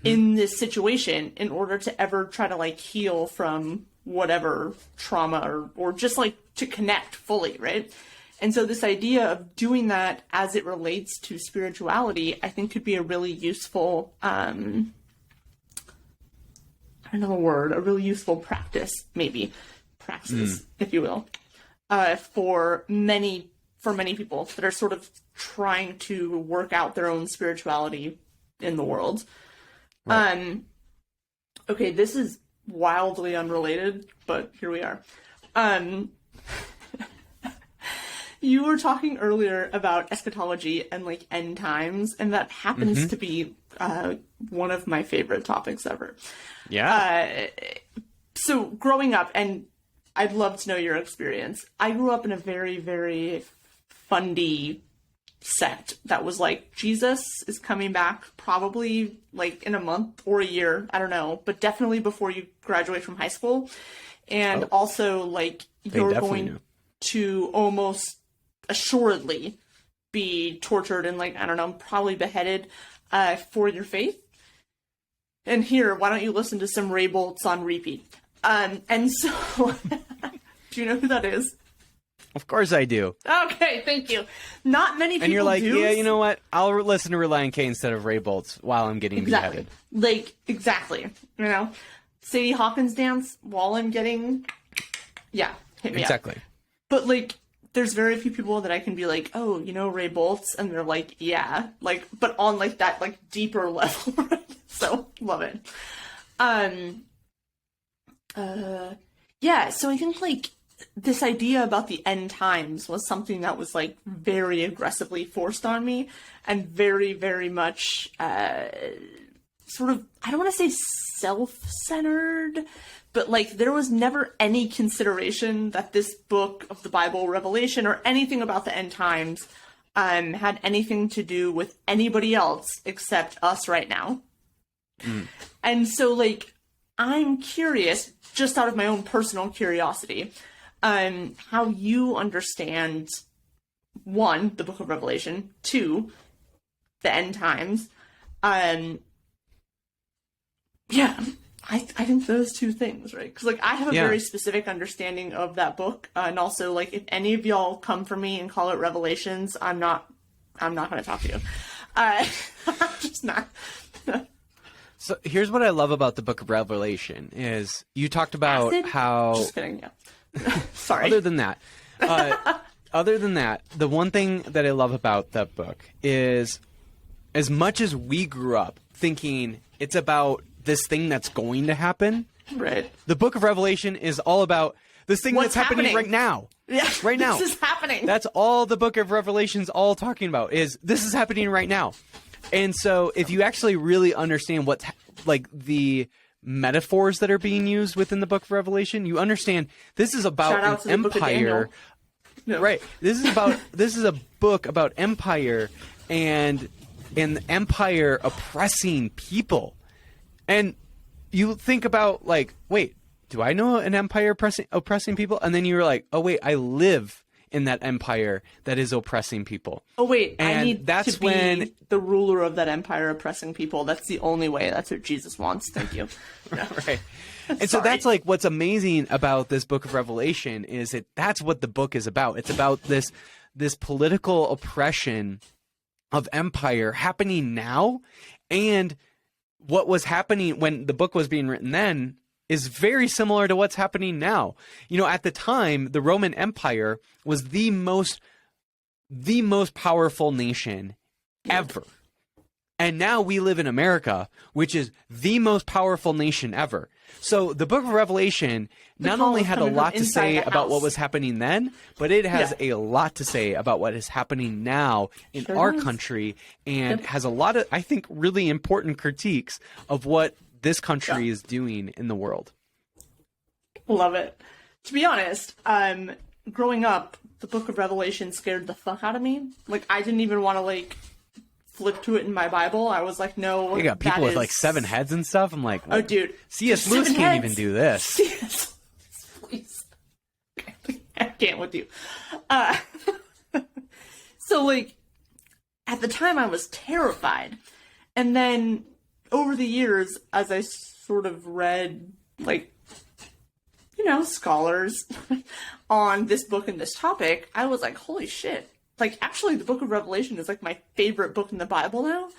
S2: in this situation in order to ever try to, like, heal from whatever trauma or just, like, to connect fully, right? And so this idea of doing that as it relates to spirituality, I think could be a really useful, I don't know a word, a really useful practice, maybe, praxis, if you will, for many people that are sort of trying to work out their own spirituality in the world. Right. Okay, this is wildly unrelated, but here we are. You were talking earlier about eschatology and, like, end times, and that happens to be one of my favorite topics ever.
S3: Yeah.
S2: So growing up, and I'd love to know your experience, I grew up in a very, very fundy sect that was like, Jesus is coming back probably, like, in a month or a year, I don't know, but definitely before you graduate from high school. And also, like, you're going to almost assuredly be tortured and, like, I don't know, probably beheaded for your faith. And here, why don't you listen to some Ray Boltz on repeat? And so Do you know who that is?
S3: Of course I do.
S2: Okay, thank you. Not many people do.
S3: And you're like, yeah, you know what? I'll listen to Relient K instead of Ray Boltz while I'm getting beheaded.
S2: Like, exactly. You know? Sadie Hawkins dance while I'm getting... Yeah, hit me
S3: Exactly.
S2: up. But, like, there's very few people that I can be like, oh, you know Ray Boltz? And they're like, yeah. Like, but on, like, that, like, deeper level, right? So, love it. Yeah, so I think, like, this idea about the end times was something that was, like, very aggressively forced on me, and very, very much, sort of, I don't want to say self-centered, but, like, there was never any consideration that this book of the Bible, Revelation, or anything about the end times, had anything to do with anybody else except us right now. And so, like, I'm curious, just out of my own personal curiosity, how you understand, 1, the book of Revelation, 2, the end times. Yeah, I think those two things, right? Because, like, I have a very specific understanding of that book, and also, like, if any of y'all come for me and call it Revelations, I'm not going to talk to you. I'm just not.
S3: So here's what I love about the book of Revelation is you talked about
S2: Acid?
S3: how...
S2: Just kidding, yeah. Sorry.
S3: Other than that, the one thing that I love about that book is as much as we grew up thinking it's about this thing that's going to happen,
S2: right?
S3: The book of Revelation is all about this thing that's happening right now.
S2: Yeah,
S3: right now.
S2: This is happening.
S3: That's all the book of Revelation's all talking about is this is happening right now. And so if you actually really understand what's like the metaphors that are being used within the book of Revelation, you understand this is about an empire. No. Right. This is a book about empire and an empire oppressing people. And you think about like, wait, do I know an empire oppressing people? And then you're like, oh wait, I live in that empire that is oppressing people.
S2: Oh wait,
S3: and
S2: I need to be the ruler of that empire oppressing people. That's the only way. That's what Jesus wants. Thank you. No.
S3: Right. And so that's like what's amazing about this book of Revelation is that's what the book is about. It's about this political oppression of empire happening now, and what was happening when the book was being written then is very similar to what's happening now. You know, at the time, the Roman Empire was the most powerful nation ever. And now we live in America, which is the most powerful nation ever. So the book of Revelation not only had a lot to say about what was happening then, but it has a lot to say about what is happening now in our country, and has a lot of, I think, really important critiques of what this country is doing in the world.
S2: Love it. To be honest, growing up, the book of Revelation scared the fuck out of me. Like, I didn't even want to, like, flip to it in my Bible. I was like, no.
S3: You got people with, like, 7 heads and stuff. I'm like,
S2: oh, dude.
S3: C.S. Lewis can't even do this.
S2: C.S. Please. I can't with you. So, like, at the time, I was terrified. And then over the years, as I sort of read, like, you know, scholars on this book and this topic, I was like, holy shit. Like, actually, the book of Revelation is, like, my favorite book in the Bible now.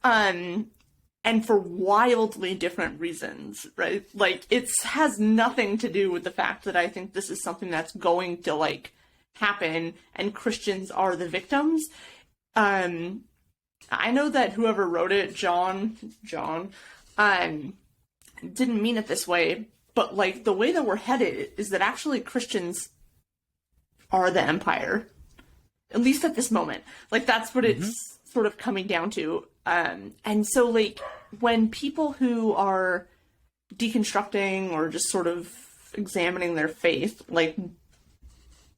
S2: And for wildly different reasons, right? Like, it has nothing to do with the fact that I think this is something that's going to, like, happen and Christians are the victims. I know that whoever wrote it, John, didn't mean it this way, but, like, the way that we're headed is that actually Christians are the empire. At least at this moment. Like, that's what it's sort of coming down to. And so, like, when people who are deconstructing or just sort of examining their faith, like,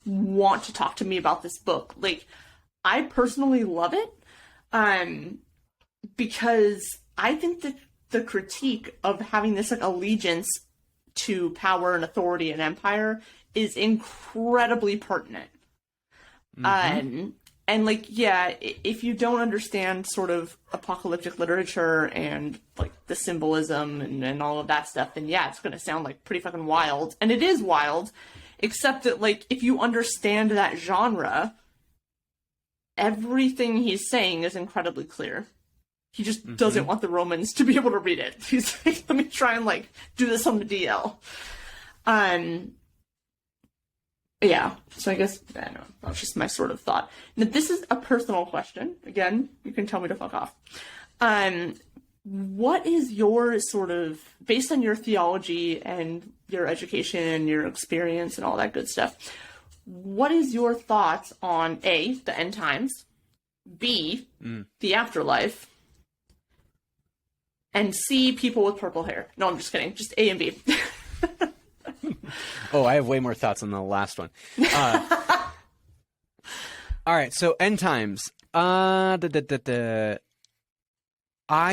S2: want to talk to me about this book, like, I personally love it. Because I think that the critique of having this, like, allegiance to power and authority and empire is incredibly pertinent. And, like, yeah, if you don't understand sort of apocalyptic literature and, like, the symbolism and all of that stuff, then yeah, it's going to sound, like, pretty fucking wild. And it is wild. except that, like, if you understand that genre, everything he's saying is incredibly clear. He just doesn't want the Romans to be able to read it. He's like, let me try and, like, do this on the DL. Yeah, so I guess, I don't know, that's just my sort of thought. Now, this is a personal question. Again, you can tell me to fuck off. What is your sort of, based on your theology and your education and your experience and all that good stuff, what is your thoughts on A, the end times, B, the afterlife, and C, people with purple hair? No, I'm just kidding. Just A and B.
S3: Oh, I have way more thoughts on the last one. All right, so end times. I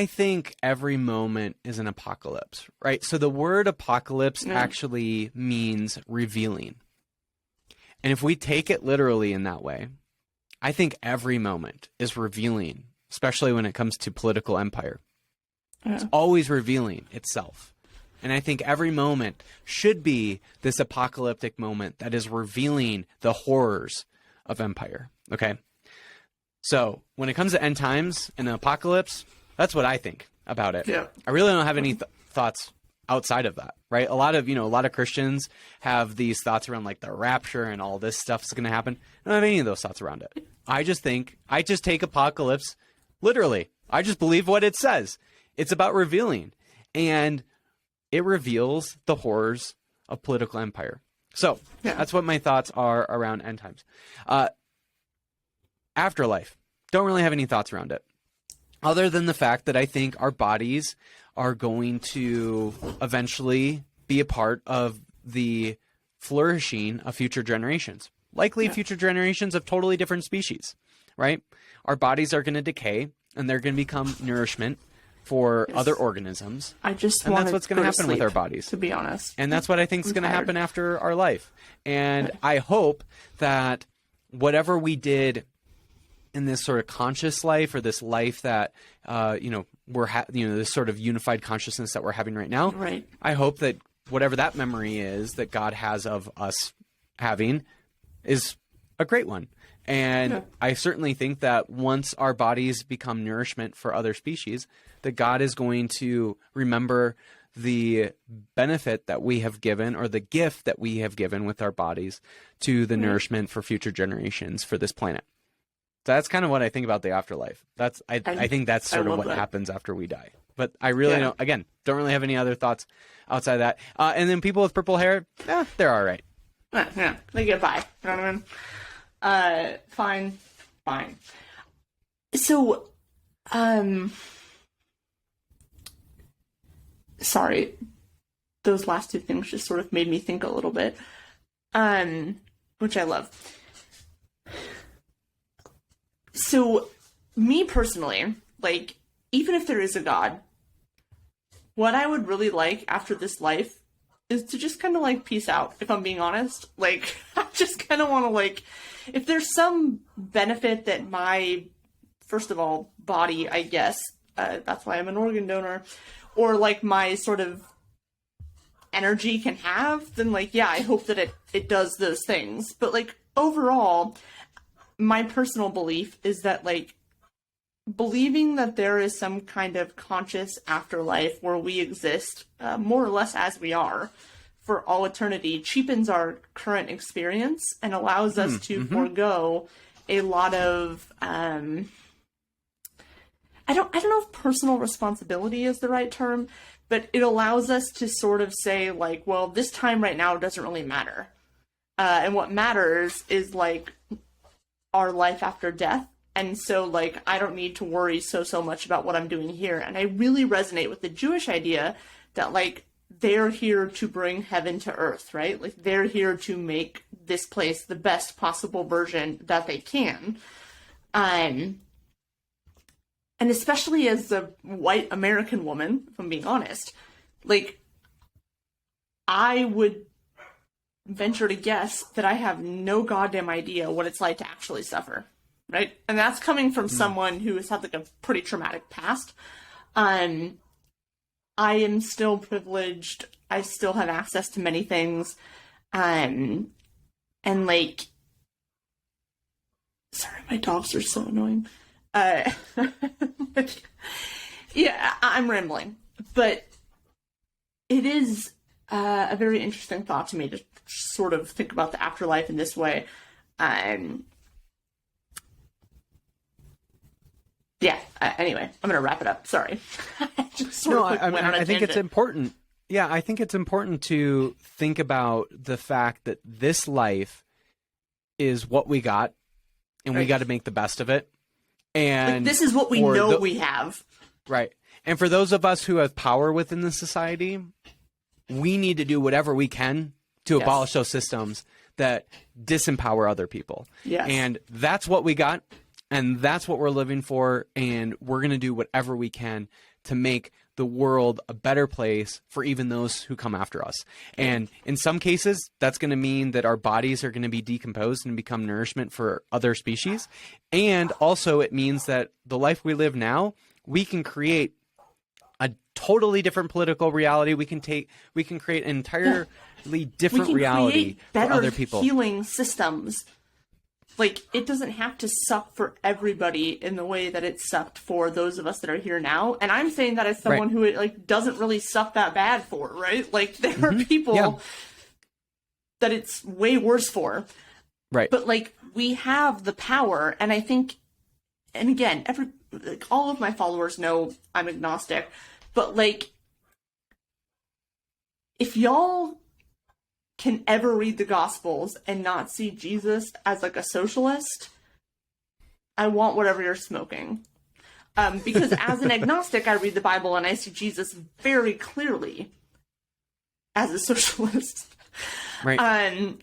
S3: think every moment is an apocalypse, right? So the word apocalypse actually means revealing. And if we take it literally in that way, I think every moment is revealing, especially when it comes to political empire. It's always revealing itself. And I think every moment should be this apocalyptic moment that is revealing the horrors of empire. Okay? So when it comes to end times and the apocalypse, that's what I think about it. Yeah. I really don't have any thoughts outside of that, right? A lot of Christians have these thoughts around like the rapture and all this stuff is going to happen. I don't have any of those thoughts around it. I just take apocalypse literally. I just believe what it says. It's about revealing. And it reveals the horrors of political empire. So that's what my thoughts are around end times. Afterlife. Don't really have any thoughts around it. Other than the fact that I think our bodies are going to eventually be a part of the flourishing of future generations. Likely future generations of totally different species, right? Our bodies are going to decay and they're going to become nourishment for other organisms.
S2: And that's
S3: what's going to happen with our bodies.
S2: To be honest.
S3: And that's what I think is going to happen after our life. And I hope that whatever we did in this sort of conscious life or this life that, this sort of unified consciousness that we're having right now, I hope that whatever that memory is that God has of us having is a great one. And I certainly think that once our bodies become nourishment for other species, that God is going to remember the benefit that we have given or the gift that we have given with our bodies to the nourishment for future generations for this planet. So that's kind of what I think about the afterlife. I think that's sort of what happens after we die. But I really don't really have any other thoughts outside that. And then people with purple hair, they're all right.
S2: Yeah, they get by. You know what I mean? Fine. So, sorry, those last two things just sort of made me think a little bit, which I love. So, me personally, like, even if there is a God, what I would really like after this life is to just kind of, like, peace out, if I'm being honest. Like, I just kind of want to, like, if there's some benefit that my, first of all, body, I guess, that's why I'm an organ donor, or, like, my sort of energy can have, then, like, yeah, I hope that it does those things. But, like, overall, my personal belief is that, like, believing that there is some kind of conscious afterlife where we exist more or less as we are for all eternity cheapens our current experience and allows us to forego a lot of I don't know if personal responsibility is the right term, but it allows us to sort of say, like, well, this time right now doesn't really matter. And what matters is, like, our life after death. And so, like, I don't need to worry so much about what I'm doing here. And I really resonate with the Jewish idea that, like, they're here to bring heaven to earth, right? Like, they're here to make this place the best possible version that they can. And especially as a white American woman, if I'm being honest, like, I would venture to guess that I have no goddamn idea what it's like to actually suffer, right? And that's coming from someone who has had, like, a pretty traumatic past. I am still privileged. I still have access to many things. And like, sorry, my dogs are so annoying. Yeah, I'm rambling, but it is a very interesting thought to me to sort of think about the afterlife in this way. Yeah, anyway, I'm going to wrap it up. Sorry.
S3: I think it's important. Yeah, I think it's important to think about the fact that this life is what we got, and we got to make the best of it. And
S2: like, this is what we know we have.
S3: Right. And for those of us who have power within the society, we need to do whatever we can to abolish those systems that disempower other people.
S2: Yes.
S3: And that's what we got, and that's what we're living for, and we're going to do whatever we can to make the world a better place for even those who come after us. And in some cases, that's going to mean that our bodies are going to be decomposed and become nourishment for other species. And also it means that the life we live now, we can create a totally different political reality. We can create an entirely different reality for other people.
S2: Healing systems. Like, it doesn't have to suck for everybody in the way that it sucked for those of us that are here now. And I'm saying that as someone who it like doesn't really suck that bad for, right? Like, there are people that it's way worse for.
S3: Right.
S2: But like, we have the power, and I think, and again, all of my followers know I'm agnostic, but like, if y'all can ever read the Gospels and not see Jesus as like a socialist, I want whatever you're smoking. Because as an agnostic, I read the Bible and I see Jesus very clearly as a socialist.
S3: Right.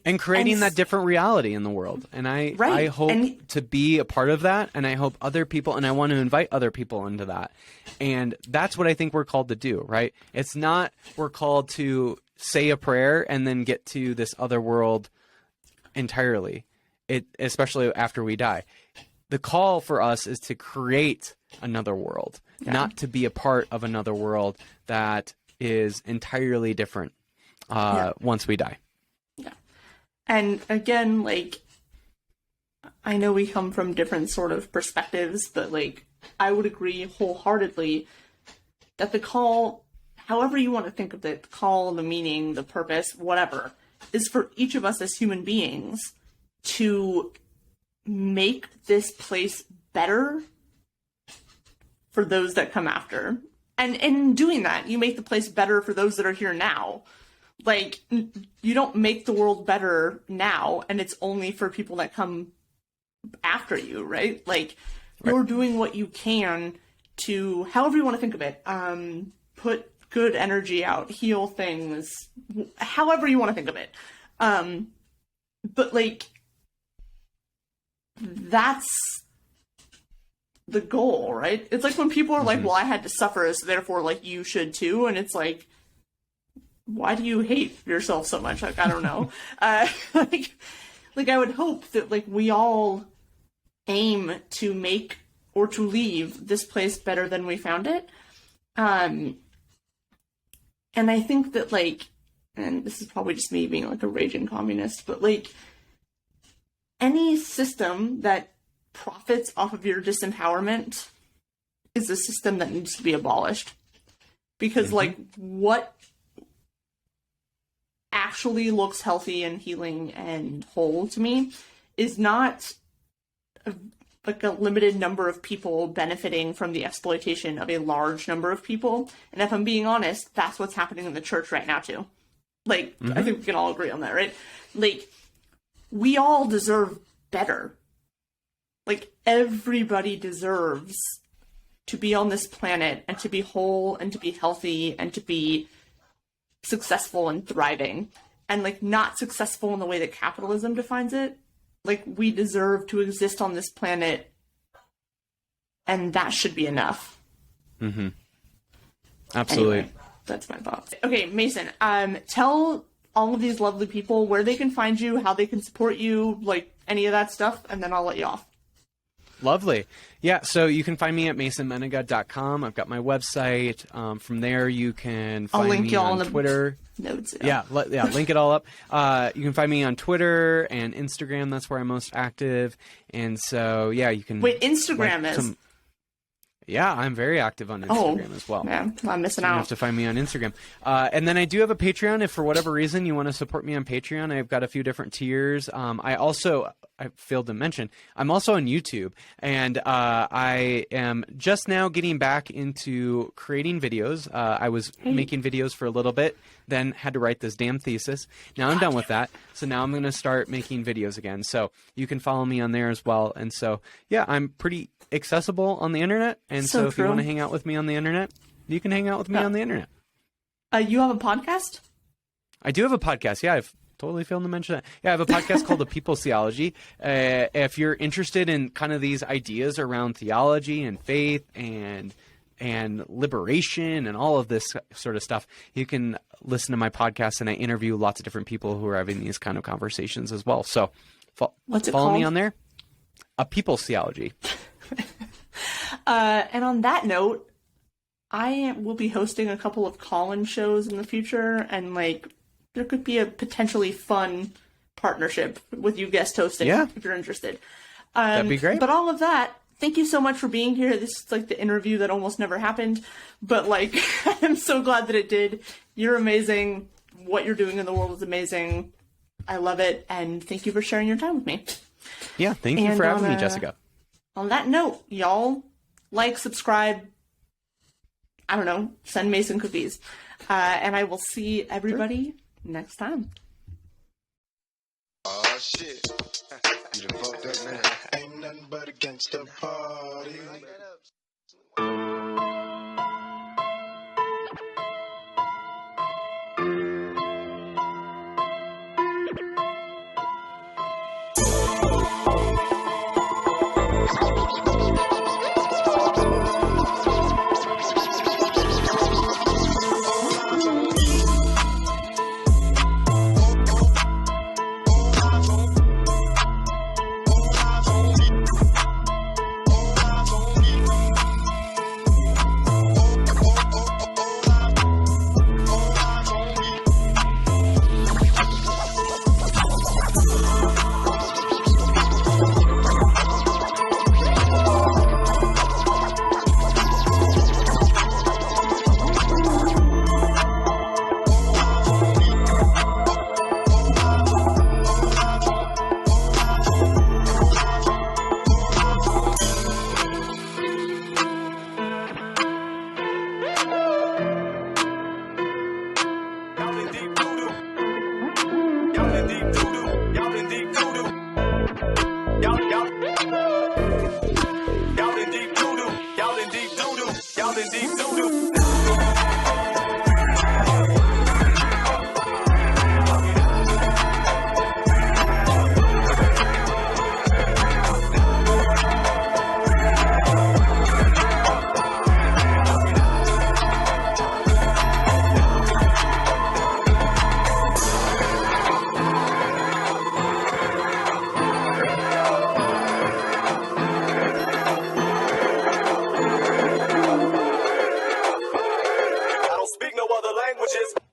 S3: And creating that different reality in the world. And I hope to be a part of that. And I hope other people, and I want to invite other people into that. And that's what I think we're called to do, right? It's not we're called to say a prayer and then get to this other world entirely, especially after we die. The call for us is to create another world, not to be a part of another world that is entirely different once we die.
S2: Yeah. And again, like, I know we come from different sort of perspectives, but like, I would agree wholeheartedly that the call, however you want to think of it, the call, the meaning, the purpose, whatever, is for each of us as human beings to make this place better for those that come after. And in doing that, you make the place better for those that are here now. Like, you don't make the world better now, and it's only for people that come after you, right? Like, you're doing what you can to, however you want to think of it, put good energy out, heal things, however you want to think of it. But, like, that's the goal, right? It's like when people are like, well, I had to suffer, so therefore, like, you should too. And it's like, why do you hate yourself so much? Like, I don't know. Like, I would hope that, like, we all aim to make or to leave this place better than we found it. And I think that, like, and this is probably just me being, like, a raging communist, but, like, any system that profits off of your disempowerment is a system that needs to be abolished. Because, like, what actually looks healthy and healing and whole to me is not like a limited number of people benefiting from the exploitation of a large number of people. And if I'm being honest, that's what's happening in the church right now too. Like, I think we can all agree on that, right? Like, we all deserve better. Like, everybody deserves to be on this planet and to be whole and to be healthy and to be successful and thriving, and like not successful in the way that capitalism defines it. Like, we deserve to exist on this planet, and that should be enough.
S3: Absolutely.
S2: Anyway, that's my thoughts. Okay, Mason, tell all of these lovely people where they can find you, how they can support you, like any of that stuff, and then I'll let you off.
S3: Lovely. Yeah, so you can find me at masonmennenga.com. I've got my website. From there, you can find me on Twitter.
S2: Notes.
S3: Yeah, link it all up. You can find me on Twitter and Instagram. That's where I'm most active. And so, yeah, you can...
S2: Wait, Instagram is...
S3: Yeah, I'm very active on Instagram as well.
S2: Yeah, I'm missing out.
S3: You have to find me on Instagram. And then I do have a Patreon. If for whatever reason you want to support me on Patreon, I've got a few different tiers. I failed to mention, I'm also on YouTube. And I am just now getting back into creating videos. I was making videos for a little bit, then had to write this damn thesis. Now I'm done with that. So now I'm going to start making videos again. So you can follow me on there as well. And so, yeah, I'm pretty accessible on the internet. And so if you want to hang out with me on the internet, you can hang out with me on the internet.
S2: You have a podcast?
S3: I do have a podcast. Yeah, I've totally failed to mention that. Yeah, I have a podcast called The People's Theology. If you're interested in kind of these ideas around theology and faith and liberation and all of this sort of stuff, you can listen to my podcast, and I interview lots of different people who are having these kind of conversations as well. So follow me on there. A People's Theology.
S2: And on that note, I will be hosting a couple of call-in shows in the future, and there could be a potentially fun partnership with you guest hosting if you're interested.
S3: That'd be great.
S2: But all of that, thank you so much for being here. This is the interview that almost never happened, but I'm so glad that it did. You're amazing. What you're doing in the world is amazing. I love it, and thank you for sharing your time with me.
S3: Yeah, thank you for having me, Jessica.
S2: On that note, y'all, subscribe, I don't know, send Mason cookies. And I will see everybody next time.
S1: Oh, shit. You done fucked up, man. Ain't nothing but a gangsta party.
S4: Speak no other languages.